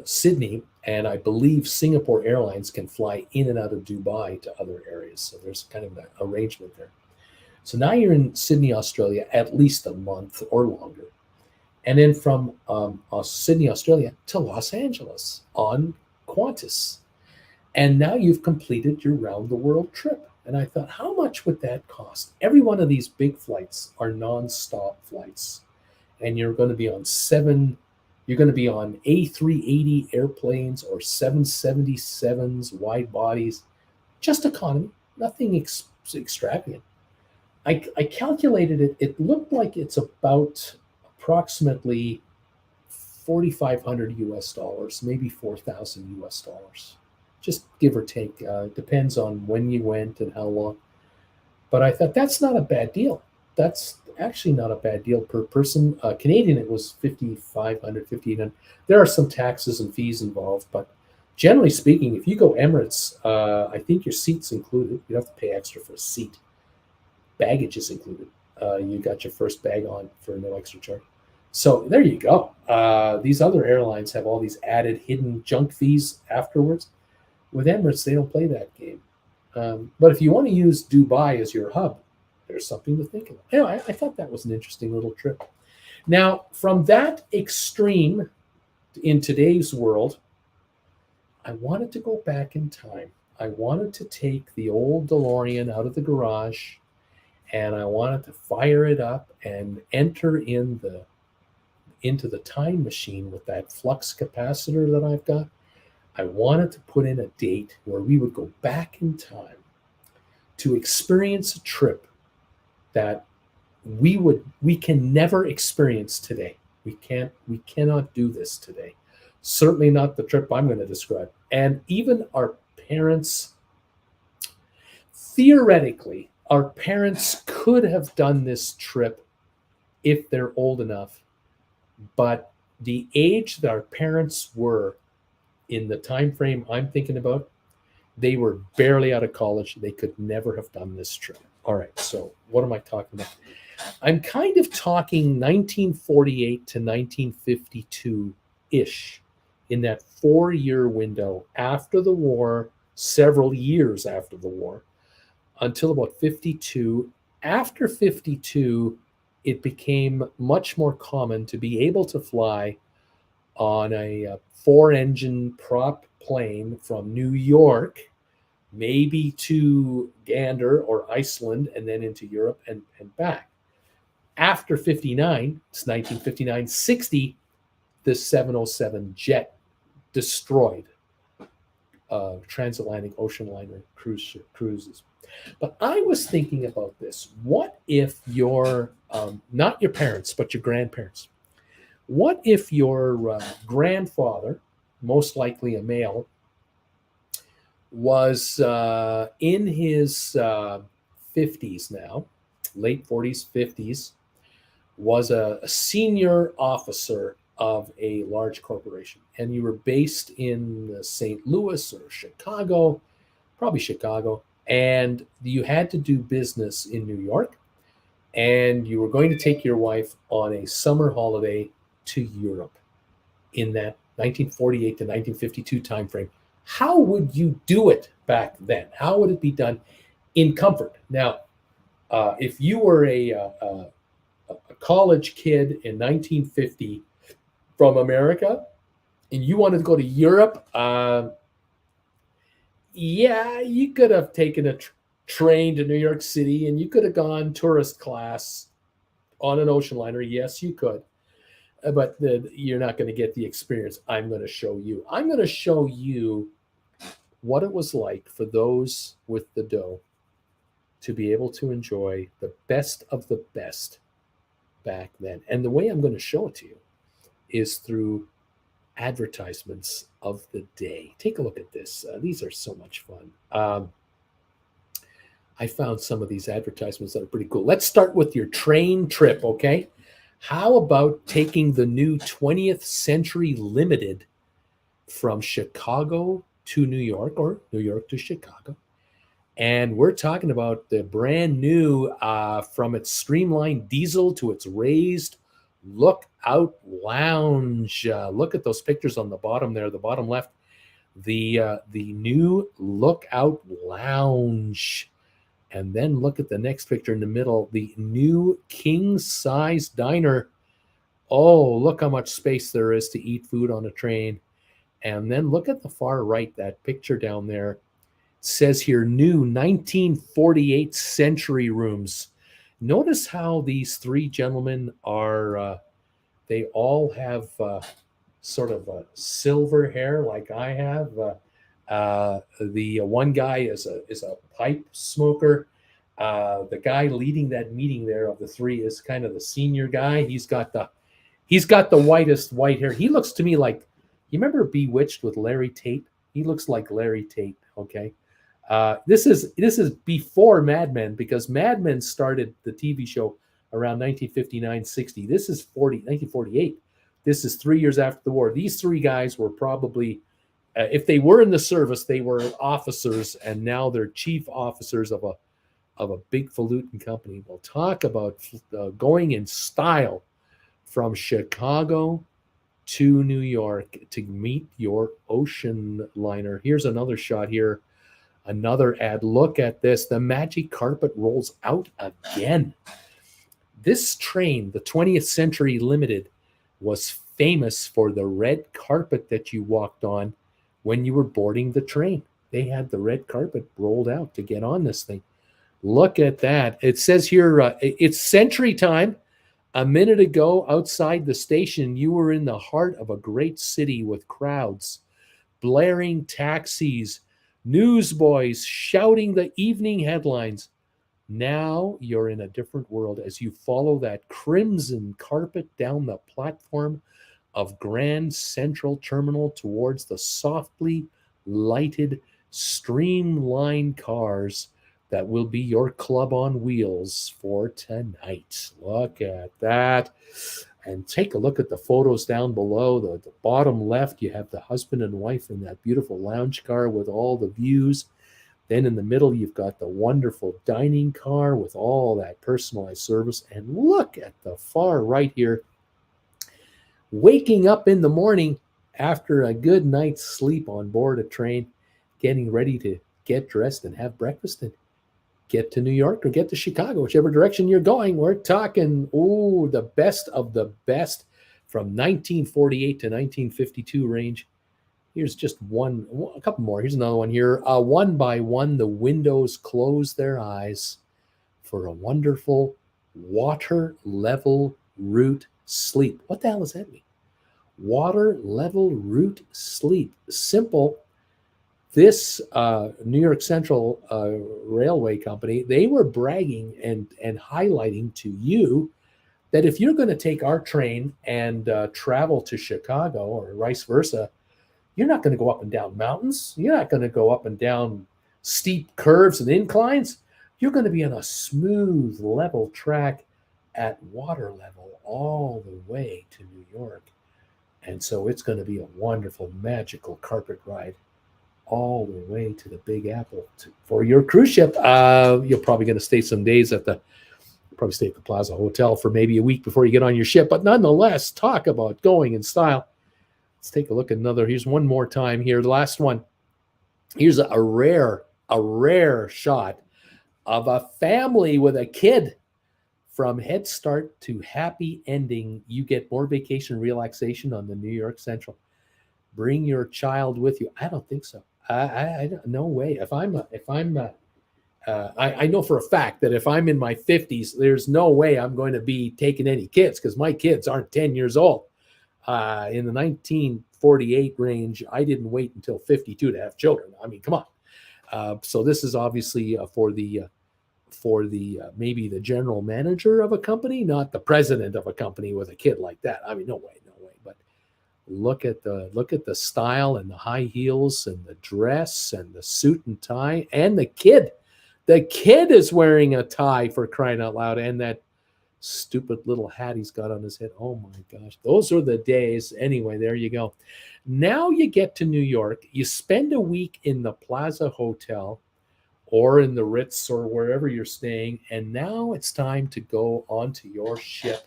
Sydney, and I believe Singapore Airlines can fly in and out of Dubai to other areas. So there's kind of an arrangement there. So now you're in Sydney, Australia, at least a month or longer. And then from Sydney, Australia to Los Angeles on Qantas. And now you've completed your round the world trip. And I thought, how much would that cost? Every one of these big flights are nonstop flights. And you're going to be on A380 airplanes or 777s, wide bodies, just economy, nothing extravagant. I calculated it. It looked like it's about approximately $4,500 US, maybe $4,000 US, just give or take. Depends on when you went and how long. But I thought that's not a bad deal. That's actually not a bad deal per person. Canadian, it was $5,500, $5,800. There are some taxes and fees involved, but generally speaking, if you go Emirates, I think your seat's included. You don't have to pay extra for a seat. Baggage is included. You got your first bag on for no extra charge. So there you go. These other airlines have all these added hidden junk fees afterwards. With Emirates, they don't play that game. But if you want to use Dubai as your hub, there's something to think about. Anyway, I thought that was an interesting little trip. Now, from that extreme in today's world, I wanted to go back in time. I wanted to take the old DeLorean out of the garage and I wanted to fire it up and enter into the time machine with that flux capacitor that I've got. I wanted to put in a date where we would go back in time to experience a trip that we can never experience today. We cannot do this today. Certainly not the trip I'm going to describe. And even our parents, theoretically, our parents could have done this trip if they're old enough. But the age that our parents were in the time frame I'm thinking about, they were barely out of college. They could never have done this trip. All right, so what am I talking about? I'm kind of talking 1948 to 1952-ish, in that 4-year window after the war, several years after the war, until about 52. After 52, it became much more common to be able to fly on a 4-engine prop plane from New York, maybe to Gander or Iceland, and then into Europe and back. After 59, it's 1959, 60, the 707 jet destroyed transatlantic ocean liner cruises. But I was thinking about this. What if your, not your parents, but your grandparents, what if your grandfather, most likely a male, was in his 50s now, late 40s, 50s, was a senior officer of a large corporation, and you were based in St. Louis or Chicago, probably Chicago, and you had to do business in New York, and you were going to take your wife on a summer holiday to Europe in that 1948 to 1952 timeframe. How would you do it back then? How would it be done in comfort? Now, if you were a college kid in 1950 from America and you wanted to go to Europe, yeah, you could have taken a train to New York City and you could have gone tourist class on an ocean liner. Yes, you could. But you're not going to get the experience I'm going to show you. I'm going to show you what it was like for those with the dough to be able to enjoy the best of the best back then. And the way I'm going to show it to you is through advertisements of the day. Take a look at this. These are so much fun. I found some of these advertisements that are pretty cool. Let's start with your train trip, okay? How about taking the new 20th Century Limited from Chicago to New York, or New York to Chicago? And we're talking about the brand new, from its streamlined diesel to its raised lookout lounge. Look at those pictures on the bottom there, the bottom left. The new lookout lounge. And then look at the next picture in the middle, the new king-size diner. Oh, look how much space there is to eat food on a train. And then look at the far right, that picture down there. It says here, new 1948 Century rooms. Notice how these three gentlemen are, they all have sort of a silver hair like I have. The one guy is a pipe smoker. The guy leading that meeting there of the three is kind of the senior guy. He's got the whitest white hair. He looks to me like, you remember Bewitched with Larry Tate? He looks like Larry Tate. Okay, this is before Mad Men, because Mad Men started the TV show around 1959-60. This is 1948. This is 3 years after the war. These three guys were probably, if they were in the service, they were officers, and now they're chief officers of a big falutin company. We'll talk about going in style from Chicago to New York to meet your ocean liner. Here's another shot here Another ad. Look at this. The magic carpet rolls out again. This train, the 20th Century Limited, was famous for the red carpet that you walked on when you were boarding the train. They had the red carpet rolled out to get on this thing. Look at that. It says here, it's Century time. A minute ago, outside the station, you were in the heart of a great city with crowds, blaring taxis, newsboys shouting the evening headlines. Now you're in a different world as you follow that crimson carpet down the platform of Grand Central Terminal towards the softly lighted, streamlined cars that will be your club on wheels for tonight. Look at that. And take a look at the photos down below. The bottom left, you have the husband and wife in that beautiful lounge car with all the views. Then in the middle, you've got the wonderful dining car with all that personalized service. And look at the far right here. Waking up in the morning after a good night's sleep on board a train, getting ready to get dressed and have breakfast and get to New York or get to Chicago, whichever direction you're going. We're talking, the best of the best from 1948 to 1952 range. Here's just a couple more. Here's another one here. One by one, the windows close their eyes for a wonderful water level route sleep. What the hell does that mean? Water level route sleep. Simple. This New York Central Railway Company, they were bragging and highlighting to you that if you're going to take our train and travel to Chicago or vice versa, you're not going to go up and down mountains. You're not going to go up and down steep curves and inclines. You're going to be on a smooth, level track at water level all the way to New York. And so it's going to be a wonderful, magical carpet ride all the way to the Big Apple for your cruise ship. You're probably going to stay some days at the Plaza Hotel for maybe a week before you get on your ship. But nonetheless, talk about going in style. Let's take a look at another. Here's one more time here. The last one. Here's a rare shot of a family with a kid. From Head Start to happy ending, you get more vacation relaxation on the New York Central. Bring your child with you. I don't think so. I no way. I know for a fact that if I'm in my 50s, there's no way I'm going to be taking any kids because my kids aren't 10 years old. In the 1948 range, I didn't wait until 52 to have children. I mean, come on. So this is obviously for the maybe the general manager of a company, not the president of a company with a kid like that. I mean, no way. But look at the style and the high heels and the dress and the suit and tie and the kid. The kid is wearing a tie, for crying out loud, and that stupid little hat he's got on his head. Oh my gosh, those are the days. Anyway, there you go. Now you get to New York, you spend a week in the Plaza Hotel or in the Ritz or wherever you're staying, and now it's time to go onto your ship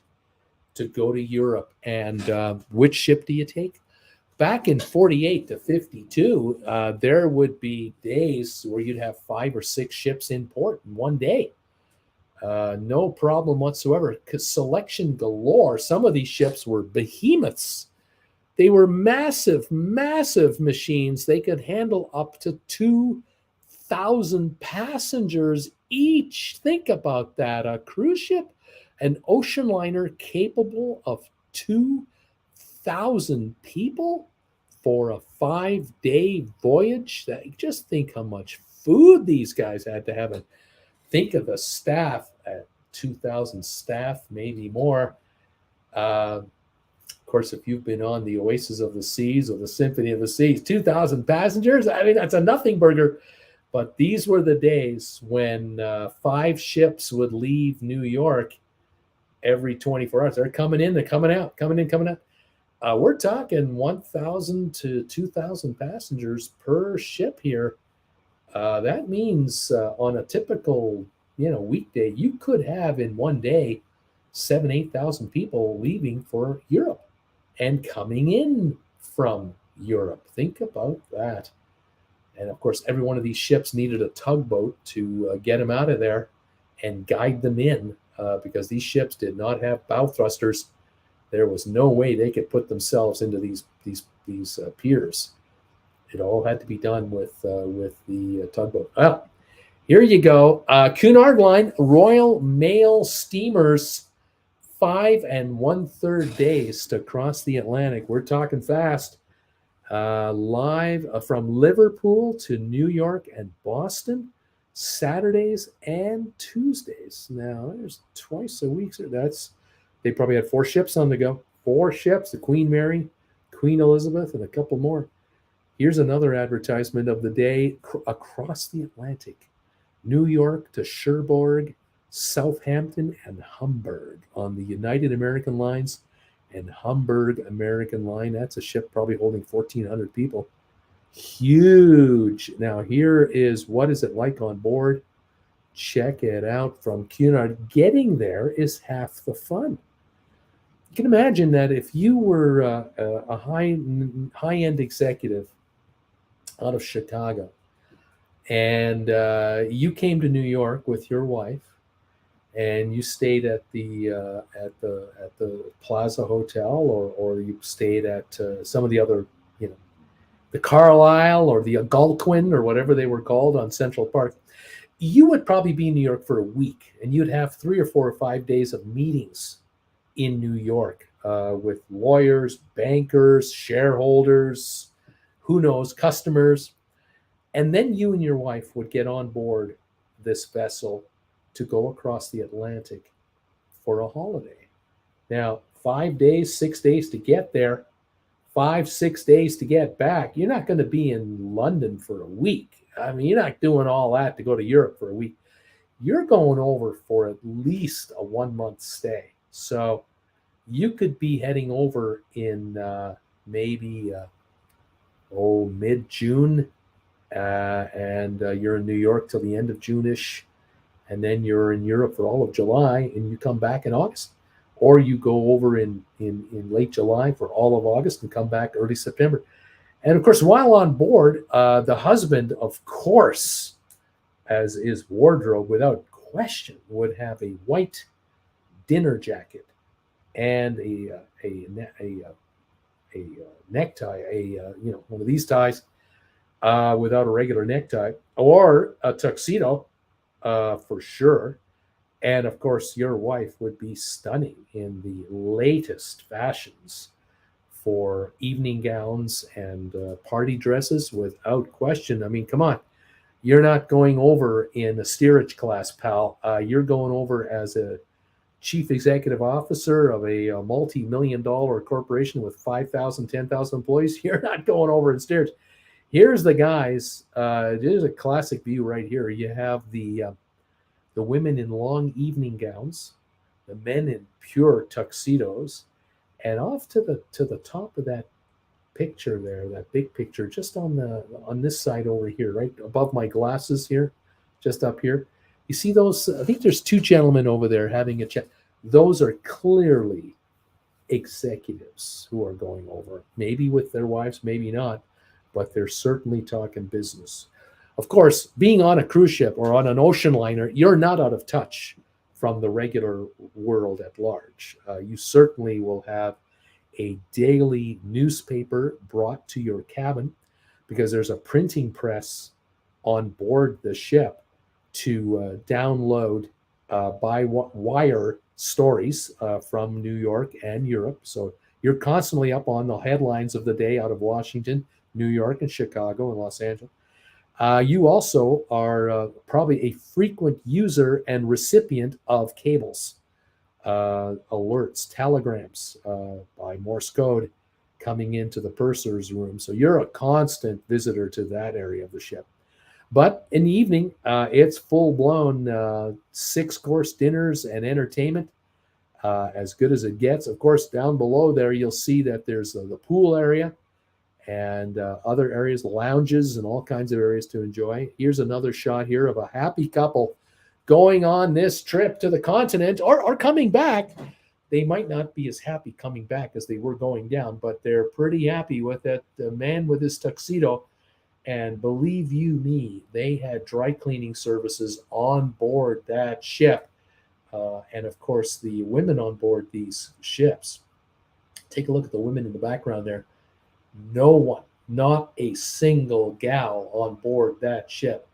to go to Europe. And which ship do you take? Back in 48 to 52, there would be days where you'd have 5 or 6 ships in port in one day. No problem whatsoever, because selection galore. Some of these ships were behemoths. They were massive machines. They could handle up to 2,000 passengers each. Think about that. A cruise ship, an ocean liner capable of 2,000 people for a 5-day voyage. Just think how much food these guys had to have. And think of the staff at 2,000 staff, maybe more. Of course, if you've been on the Oasis of the Seas or the Symphony of the Seas, 2,000 passengers, I mean, that's a nothing burger. But these were the days when 5 ships would leave New York every 24 hours. They're coming in, they're coming out, coming in, coming out. We're talking 1,000 to 2,000 passengers per ship here. That means on a typical, weekday, you could have in one day 7,000-8,000 people leaving for Europe and coming in from Europe. Think about that. And of course, every one of these ships needed a tugboat to get them out of there and guide them in, because these ships did not have bow thrusters. There was no way they could put themselves into these piers. It all had to be done with the tugboat. Well, here you go. Cunard Line, Royal Mail steamers, 5 1/3 days to cross the Atlantic. We're talking fast. Live from Liverpool to New York and Boston, Saturdays and Tuesdays. Now, there's twice a week. They probably had 4 ships on the go. 4 ships, the Queen Mary, Queen Elizabeth, and a couple more. Here's another advertisement of the day across the Atlantic. New York to Cherbourg, Southampton, and Hamburg on the United American Lines and Hamburg American Line. That's a ship probably holding 1,400 people. Huge. Now, here is what is it like on board. Check it out from Cunard. Getting there is half the fun. You can imagine that if you were a high-end executive out of Chicago, and you came to New York with your wife, and you stayed at the Plaza Hotel, or you stayed at some of the other, the Carlisle or the Algonquin or whatever they were called on Central Park. You would probably be in New York for a week, and you'd have 3 or 4 or 5 days of meetings in New York with lawyers, bankers, shareholders, who knows, customers. And then you and your wife would get on board this vessel to go across the Atlantic for a holiday. Now, 5 days, 6 days to get there, 5, 6 days to get back. You're not going to be in London for a week. I mean, you're not doing all that to go to Europe for a week. You're going over for at least a 1-month stay. So you could be heading over in maybe mid-June, and you're in New York till the end of June-ish, and then you're in Europe for all of July, and you come back in August. Or you go over in late July for all of August and come back early September. And of course, while on board, the husband, of course, as is wardrobe without question, would have a white dinner jacket and a necktie, one of these ties without a regular necktie, or a tuxedo for sure. And of course, your wife would be stunning in the latest fashions for evening gowns and party dresses without question. I mean, come on. You're not going over in a steerage class, pal. You're going over as a chief executive officer of a multi-million-dollar corporation with 5,000, 10,000 employees. You're not going over in steerage. Here's the guys. There's a classic view right here. You have the women in long evening gowns, the men in pure tuxedos, and off to the top of that picture there, that big picture, just on this side over here, right above my glasses here, just up here. You see those? I think there's 2 gentlemen over there having a chat. Those are clearly executives who are going over, maybe with their wives, maybe not, but they're certainly talking business. Of course, being on a cruise ship or on an ocean liner, you're not out of touch from the regular world at large. You certainly will have a daily newspaper brought to your cabin, because there's a printing press on board the ship to download by wire stories from New York and Europe. So you're constantly up on the headlines of the day out of Washington, New York, and Chicago and Los Angeles. You also are probably a frequent user and recipient of cables, alerts, telegrams by Morse code coming into the purser's room. So you're a constant visitor to that area of the ship. But in the evening, it's full-blown 6-course dinners and entertainment, as good as it gets. Of course, down below there, you'll see that there's the pool area and other areas, lounges, and all kinds of areas to enjoy. Here's another shot here of a happy couple going on this trip to the continent, or coming back. They might not be as happy coming back as they were going down, but they're pretty happy with it. The man with his tuxedo And believe you me, they had dry cleaning services on board that ship. And of course, the women on board these ships. Take a look at the women in the background there. No one, not a single gal on board that ship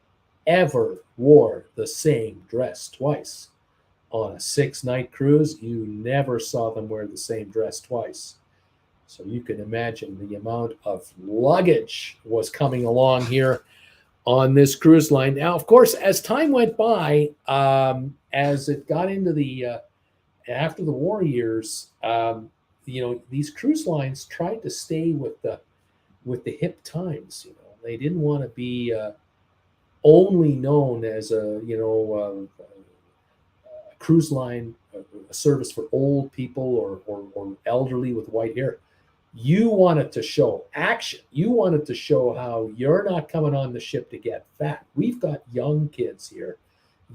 ever wore the same dress twice. On a 6-night cruise, you never saw them wear the same dress twice. So you can imagine the amount of luggage was coming along here on this cruise line. Now, of course, as time went by, as it got into the after the war years, these cruise lines tried to stay with the hip times. They didn't want to be only known as a cruise line, a service for old people or elderly with white hair. You wanted to show action. You wanted to show how you're not coming on the ship to get fat. We've got young kids here,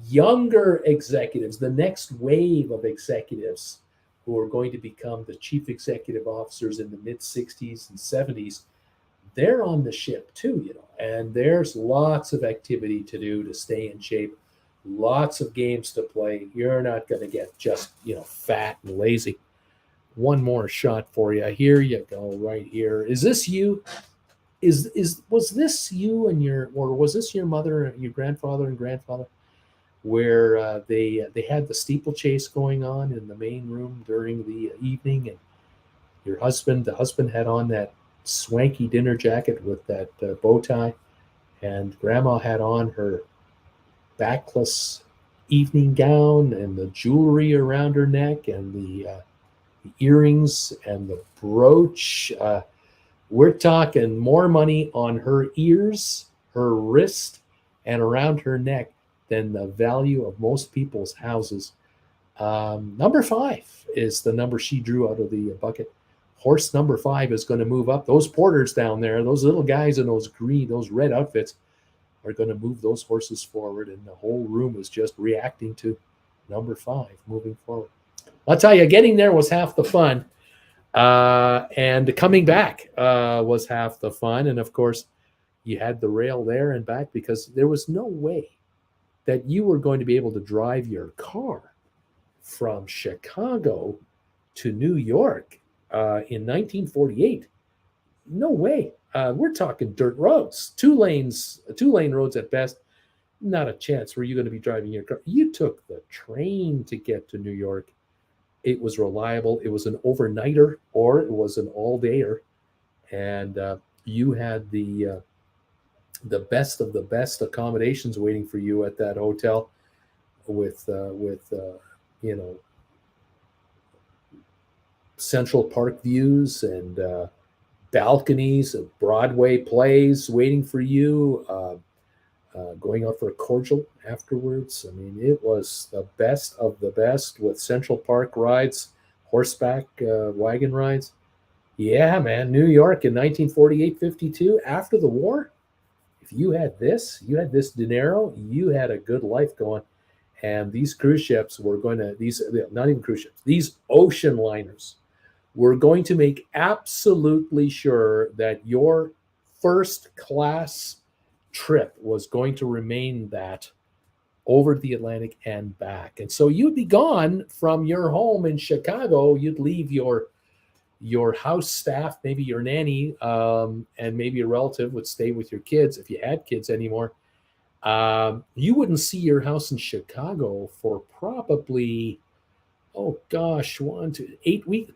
younger executives, the next wave of executives who are going to become the chief executive officers in the mid 60s and 70s. They're on the ship too, and there's lots of activity to do to stay in shape, lots of games to play. You're not going to get just, fat and lazy. One more shot for you. Here you go, right here. Is this you? Was this you and was this your mother, your grandfather and grandfather, where they had the steeplechase going on in the main room during the evening, and the husband had on that swanky dinner jacket with that bow tie, and grandma had on her backless evening gown and the jewelry around her neck and the earrings and the brooch. We're talking more money on her ears, her wrist, and around her neck than the value of most people's houses. Number 5 is the number she drew out of the bucket. Horse number 5 is going to move up. Those porters down there, those little guys in those red outfits, are going to move those horses forward, and the whole room is just reacting to number 5 moving forward. I'll tell you, getting there was half the fun, and coming back was half the fun. And of course, you had the rail there and back, because there was no way that you were going to be able to drive your car from Chicago to New York in 1948. No way. We're talking dirt roads, two-lane roads at best. Not a chance were you going to be driving your car. You took the train to get to New York. It was reliable. It was an overnighter or it was an all-dayer, and you had the best of the best accommodations waiting for you at that hotel, with Central Park views and balconies of Broadway plays waiting for you. Going out for a cordial afterwards. I mean, it was the best of the best, with Central Park rides, horseback wagon rides. Yeah, man, New York in 1948-52, after the war, if you had this dinero, you had a good life going. And these cruise ships were going to, not even cruise ships, these ocean liners were going to make absolutely sure that your first class trip was going to remain that over the Atlantic and back. And so you'd be gone from your home in Chicago. You'd leave your house staff, maybe your nanny, and maybe a relative would stay with your kids if you had kids anymore. You wouldn't see your house in Chicago for probably, 2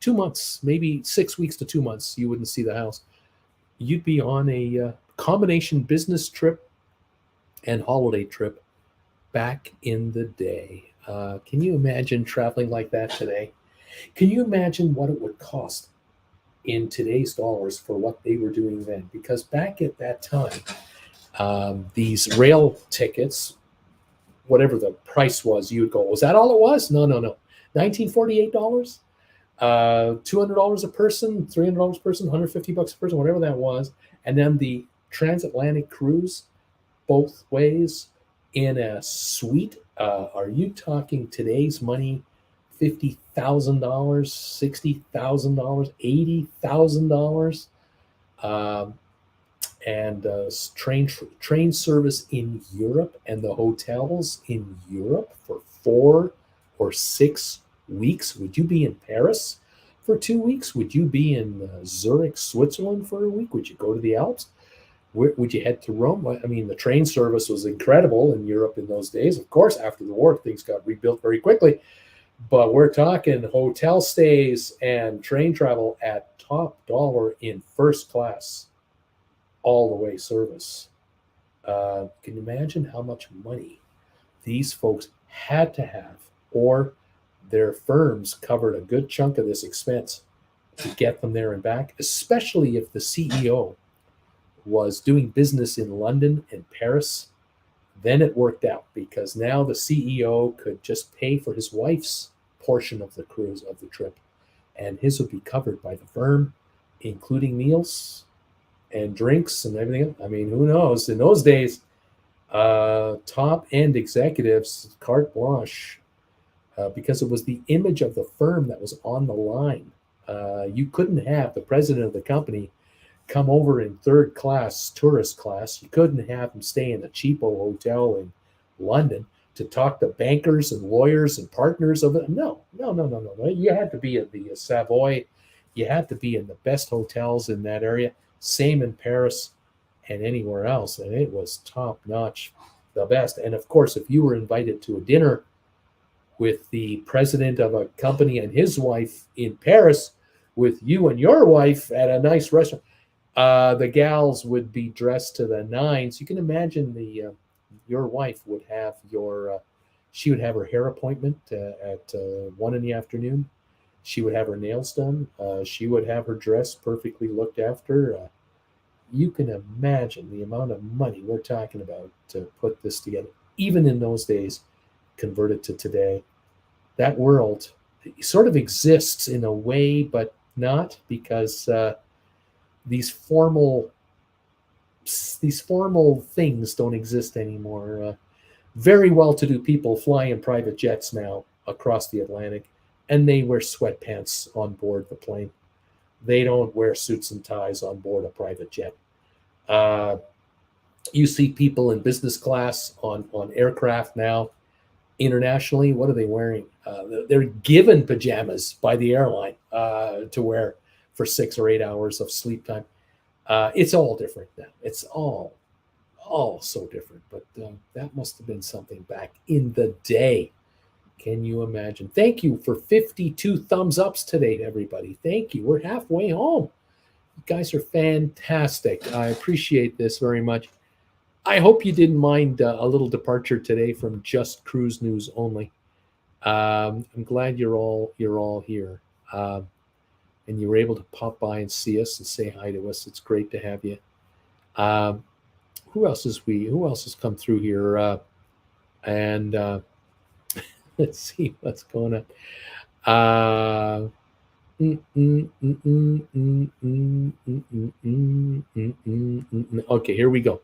months, maybe 6 weeks to 2 months. You wouldn't see the house. You'd be on a combination business trip and holiday trip back in the day. Can you imagine traveling like that today? Can you imagine what it would cost in today's dollars for what they were doing then? Because back at that time, these rail tickets, whatever the price was, you would go, was that all it was? No. $1948, $200 a person, $300 a person, $150 a person, whatever that was. And then the transatlantic cruise, both ways, in a suite. Are you talking today's money? $50,000, $60,000, $80,000. and train service in Europe and the hotels in Europe for 4 or 6 weeks. Would you be in Paris for 2 weeks? Would you be in Zurich, Switzerland for a week? Would you go to the Alps? Would you head to Rome? I mean, the train service was incredible in Europe in those days. Of course, after the war, things got rebuilt very quickly. But we're talking hotel stays and train travel at top dollar in first class, all the way service. Can you imagine how much money these folks had to have, or their firms covered a good chunk of this expense to get them there and back, especially if the CEO was doing business in London and Paris? Then it worked out because now the CEO could just pay for his wife's portion of the cruise, of the trip, and his would be covered by the firm, including meals and drinks and everything. I mean, who knows? In those days, top end executives, carte blanche, because it was the image of the firm that was on the line. You couldn't have the president of the company come over in third class, tourist class. You couldn't have him stay in a cheapo hotel in London to talk to bankers and lawyers and partners of it. No. You had to be at the Savoy. You had to be in the best hotels in that area. Same in Paris and anywhere else. And it was top notch, the best. And of course, if you were invited to a dinner with the president of a company and his wife in Paris, with you and your wife at a nice restaurant, the gals would be dressed to the nines. You can imagine your wife would have she would have her hair appointment at 1 p.m. She would have her nails done. She would have her dress perfectly looked after. You can imagine the amount of money we're talking about to put this together. Even in those days, converted to today, that world sort of exists in a way, but not, because these formal things don't exist anymore. Very well-to-do people fly in private jets now across the Atlantic, and they wear sweatpants on board the plane. They don't wear suits and ties on board a private jet. You see people in business class on aircraft now. Internationally, what are they wearing? They're given pajamas by the airline to wear for 6 or 8 hours of sleep time. It's all different now. It's all so different. But that must have been something back in the day. Can you imagine? Thank you for 52 thumbs ups today, everybody. Thank you. We're halfway home. You guys are fantastic. I appreciate this very much. I hope you didn't mind a little departure today from just cruise news only. I'm glad you're all here, and you were able to pop by and see us and say hi to us. It's great to have you. Who else has come through here? And let's see what's going on. Okay, here we go.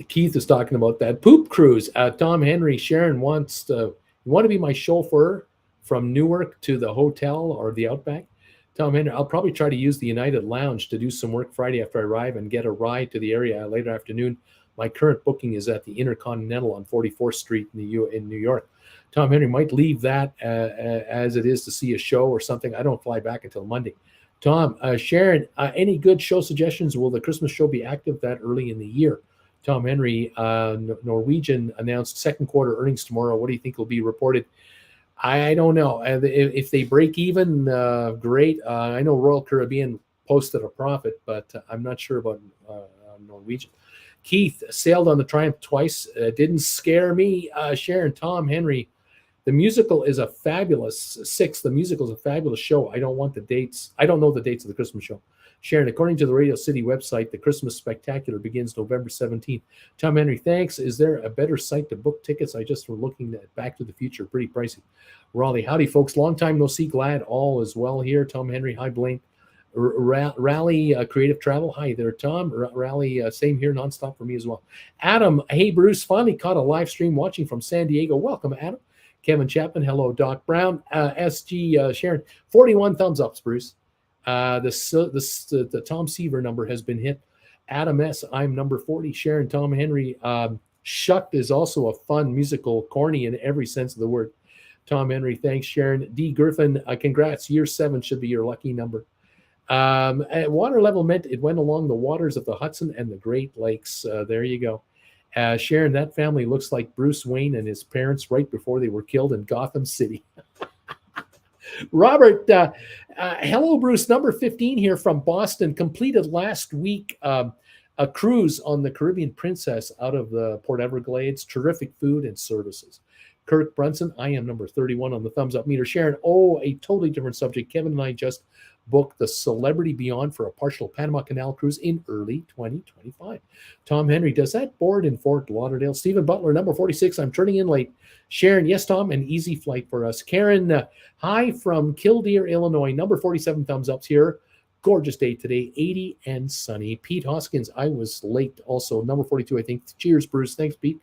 Keith is talking about that poop cruise. Tom Henry, Sharon wants to, you want to be my chauffeur from Newark to the hotel or the Outback? Tom Henry, I'll probably try to use the United Lounge to do some work Friday after I arrive and get a ride to the area later afternoon. My current booking is at the Intercontinental on 44th Street in New York. Tom Henry might leave that as it is to see a show or something. I don't fly back until Monday. Tom, Sharon, any good show suggestions? Will the Christmas show be active that early in the year? Tom Henry, Norwegian announced second quarter earnings tomorrow. What do you think will be reported? I don't know. If they break even, great. I know Royal Caribbean posted a profit, but I'm not sure about Norwegian. Keith sailed on the Triumph twice. Didn't scare me. Sharon, Tom Henry, the musical is a fabulous The musical is a fabulous show. I don't want the dates. I don't know the dates of the Christmas show. Sharon, according to the Radio City website, the Christmas Spectacular begins November 17th. Tom Henry, thanks. Is there a better site to book tickets? I just were looking at Back to the Future. Pretty pricey. Raleigh, howdy, folks. Long time no see. Glad all is well here. Tom Henry, hi, Blaine. Rally Creative Travel. Hi there, Tom. Rally, same here, nonstop for me as well. Adam, hey, Bruce. Finally caught a live stream watching from San Diego. Welcome, Adam. Kevin Chapman, hello, Doc Brown. SG Sharon, 41 thumbs ups, Bruce. The Tom Seaver number has been hit. Adam S. I'm number 40. Sharon Tom Henry. Shucked is also a fun musical, corny in every sense of the word. Tom Henry, thanks, Sharon. D. Griffin, congrats. Year 7 should be your lucky number. Water level meant it went along the waters of the Hudson and the Great Lakes. There you go. Sharon, that family looks like Bruce Wayne and his parents right before they were killed in Gotham City. Robert, hello, Bruce. Number 15 here from Boston. Completed last week a cruise on the Caribbean Princess out of the Port Everglades. Terrific food and services. Kirk Brunson, I am number 31 on the thumbs up meter. Sharon, a totally different subject. Kevin and I just booked the Celebrity Beyond for a partial Panama Canal cruise in early 2025. Tom Henry, does that board in Fort Lauderdale? Stephen Butler, number 46. I'm turning in late. Sharon, yes, Tom, an easy flight for us. Karen, hi from Killdeer, Illinois. Number 47 thumbs ups here. Gorgeous day today, 80 and sunny. Pete Hoskins, I was late also. Number 42, I think. Cheers, Bruce. Thanks, Pete.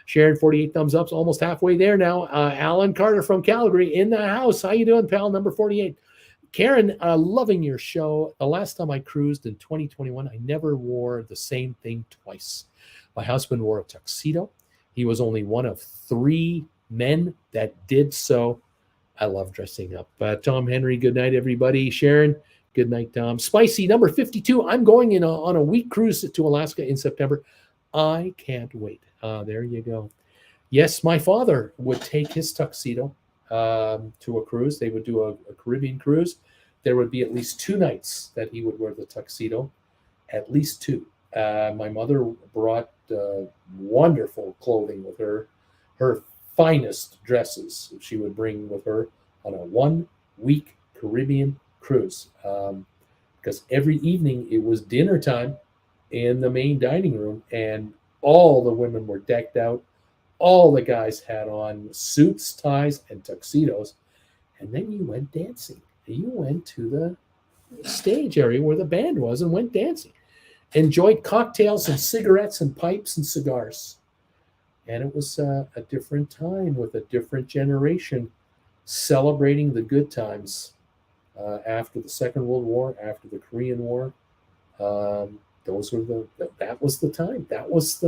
Sharon, 48 thumbs ups, almost halfway there now. Alan Carter from Calgary in the house. How you doing, pal? Number 48. Karen, loving your show. The last time I cruised in 2021, I never wore the same thing twice. My husband wore a tuxedo. He was only one of 3 men that did so. I love dressing up. Tom Henry, good night, everybody. Sharon, good night, Tom. Spicy, number 52. I'm going on a week cruise to Alaska in September. I can't wait. There you go. Yes, my father would take his tuxedo to a cruise. They would do a Caribbean cruise. There would be at least 2 nights that he would wear the tuxedo, at least 2. My mother brought wonderful clothing with her, her finest dresses she would bring with her on a 1-week Caribbean cruise. Because every evening it was dinner time in the main dining room, and all the women were decked out. All the guys had on suits, ties, and tuxedos. And then you went dancing. You went to the stage area where the band was and went dancing. Enjoyed cocktails and cigarettes and pipes and cigars. And it was a different time with a different generation celebrating the good times after the Second World War, after the Korean War. Those were that was the time. That was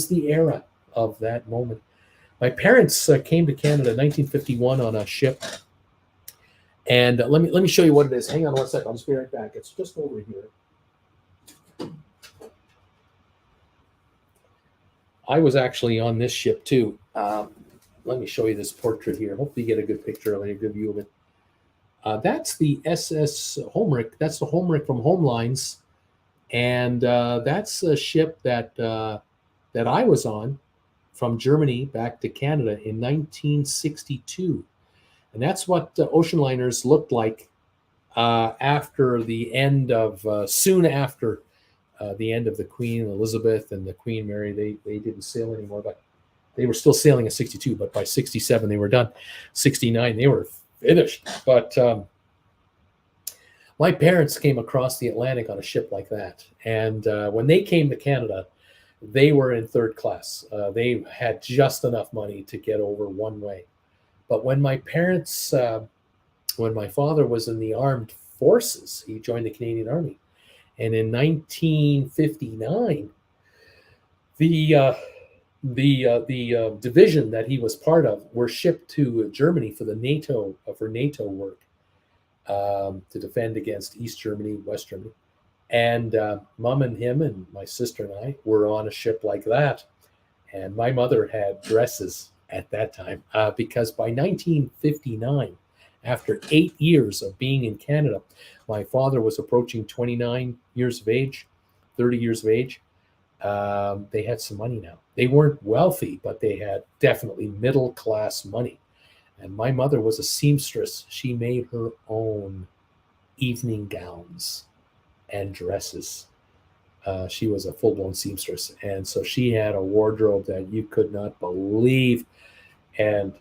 the era of that moment. My parents came to Canada in 1951 on a ship. And let me show you what it is. Hang on one second. I'll just be right back. It's just over here. I was actually on this ship too. Let me show you this portrait here. Hopefully you get a good picture of it, a good view of it. That's the SS Homerick. That's the Homerick from Homelines. And that's a ship that I was on from Germany back to Canada in 1962. And that's what ocean liners looked like after the end of, soon after the end of the Queen Elizabeth and the Queen Mary. They didn't sail anymore, but they were still sailing in 62. But by 67, they were done. 69, they were finished. But my parents came across the Atlantic on a ship like that. And when they came to Canada, they were in third class. They had just enough money to get over one way. But when my parents, when my father was in the armed forces, he joined the Canadian Army. And in 1959, the division that he was part of were shipped to Germany for NATO work to defend against East Germany, West Germany. And Mom and him and my sister and I were on a ship like that. And my mother had dresses at that time because by 1959, after 8 years of being in Canada, my father was approaching 29 years of age, 30 years of age. They had some money now. They weren't wealthy, but they had definitely middle class money. And my mother was a seamstress. She made her own evening gowns and dresses. She was a full-blown seamstress. And so she had a wardrobe that you could not believe. And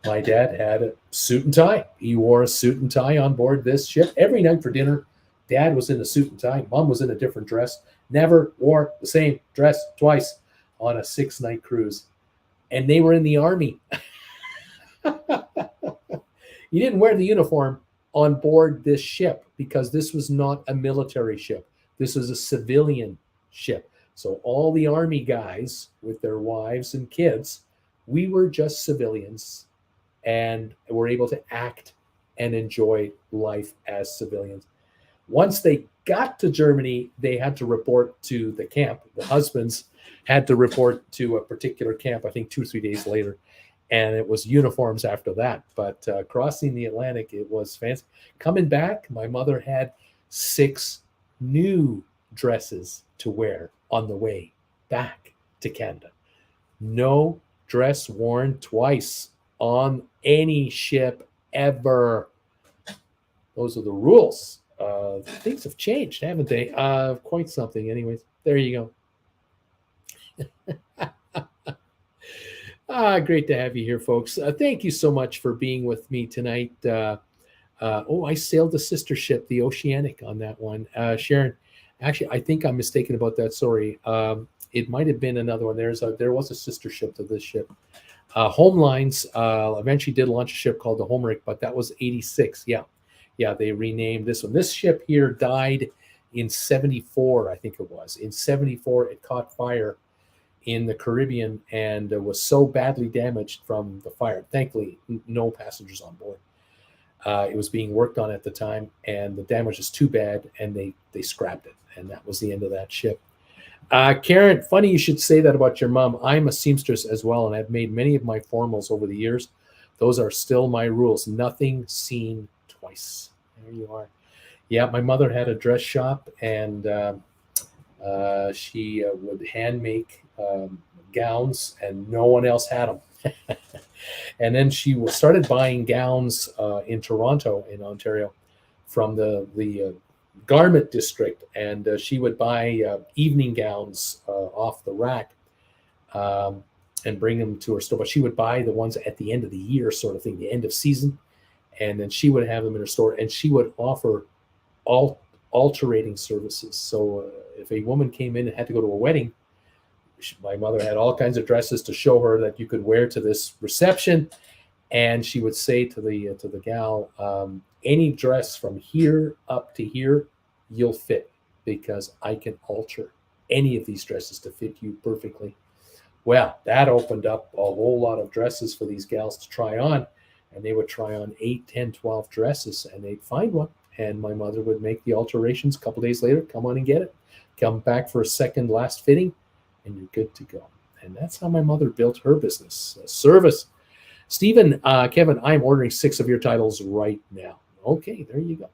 my dad had a suit and tie. He wore a suit and tie on board this ship every night for dinner. Dad was in a suit and tie. Mom was in a different dress. Never wore the same dress twice on a 6-night cruise. And they were in the Army. You didn't wear the uniform on board this ship. because this was not a military ship. This was a civilian ship. So all the Army guys with their wives and kids, we were just civilians and were able to act and enjoy life as civilians. Once they got to Germany, they had to report to the camp. The husbands had to report to a particular camp, I think 2 or 3 days later. And it was uniforms after that. But crossing the Atlantic, it was fancy. Coming back, my mother had 6 new dresses to wear on the way back to Canada. No dress worn twice on any ship ever. Those are the rules. Things have changed, haven't they? Quite something. Anyways, there you go. Great to have you here, folks. Thank you so much for being with me tonight. I sailed the sister ship, the Oceanic, on that one. Sharon, actually, I think I'm mistaken about that. Sorry. It might have been another one. There was a sister ship to this ship. Home Lines eventually did launch a ship called the Homeric, but that was 86. Yeah, they renamed this one. This ship here died in 74, I think it was. In 74, it caught fire in the Caribbean and was so badly damaged from the fire. Thankfully, no passengers on board. It was being worked on at the time, and the damage was too bad, and they scrapped it, and that was the end of that ship. Karen, funny you should say that about your mom. I'm a seamstress as well, and I've made many of my formals over the years. Those are still my rules. Nothing seen twice. There you are. Yeah, my mother had a dress shop, and she would hand make gowns, and no one else had them. And then she started buying gowns in Toronto, in Ontario, from the garment district, and she would buy evening gowns off the rack and bring them to her store. But she would buy the ones at the end of the year, sort of thing, the end of season, and then she would have them in her store, and she would offer alterating services. So if a woman came in and had to go to a wedding, my mother had all kinds of dresses to show her that you could wear to this reception, and she would say to the gal, any dress from here up to here, you'll fit, because I can alter any of these dresses to fit you perfectly. Well, that opened up a whole lot of dresses for these gals to try on, and they would try on 8, 10, 12 dresses, and they'd find one, and my mother would make the alterations. A couple days later, come on and get it. Come back for a second last fitting, and you're good to go. And that's how my mother built her business. Service. Stephen, Kevin, I'm ordering 6 of your titles right now. Okay, there you go.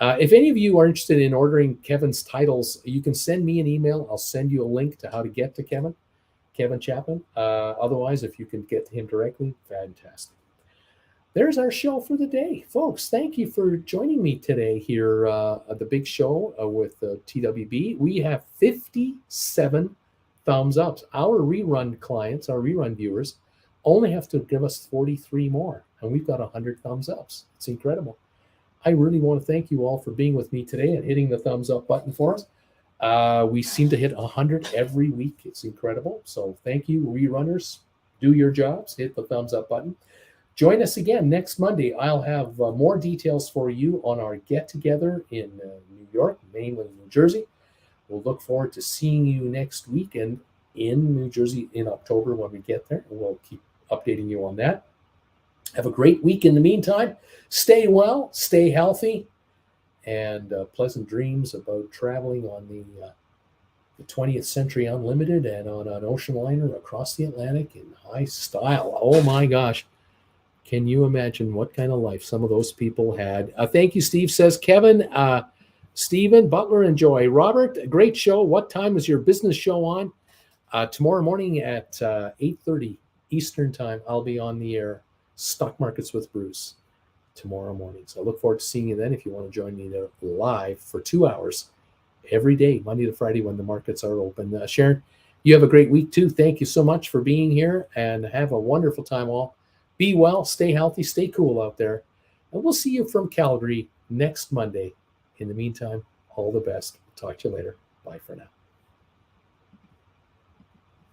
If any of you are interested in ordering Kevin's titles, you can send me an email. I'll send you a link to how to get to Kevin Chapman. Otherwise, if you can get to him directly, fantastic. There's our show for the day. Folks, thank you for joining me today here at the big show with TWB. We have 57 thumbs up. Our rerun clients, our rerun viewers, only have to give us 43 more, and we've got 100 thumbs ups. It's incredible. I really want to thank you all for being with me today and hitting the thumbs up button for us. We seem to hit 100 every week. It's incredible. So thank you, rerunners. Do your jobs. Hit the thumbs up button. Join us again next Monday. I'll have more details for you on our get-together in New York, mainly New Jersey. We'll look forward to seeing you next weekend in New Jersey in October when we get there. And we'll keep updating you on that. Have a great week in the meantime. Stay well, stay healthy, and pleasant dreams about traveling on the 20th Century Unlimited and on an ocean liner across the Atlantic in high style. Oh my gosh. Can you imagine what kind of life some of those people had? Thank you, Steve says. Kevin, Stephen, Butler, and Joy. Robert, great show. What time is your business show on? Tomorrow morning at 8:30 Eastern time, I'll be on the air. Stock Markets with Bruce tomorrow morning. So I look forward to seeing you then if you want to join me there live for 2 hours every day, Monday to Friday when the markets are open. Sharon, you have a great week too. Thank you so much for being here, and have a wonderful time all. Be well, stay healthy, stay cool out there. And we'll see you from Calgary next Monday. In the meantime, all the best. Talk to you later. Bye for now.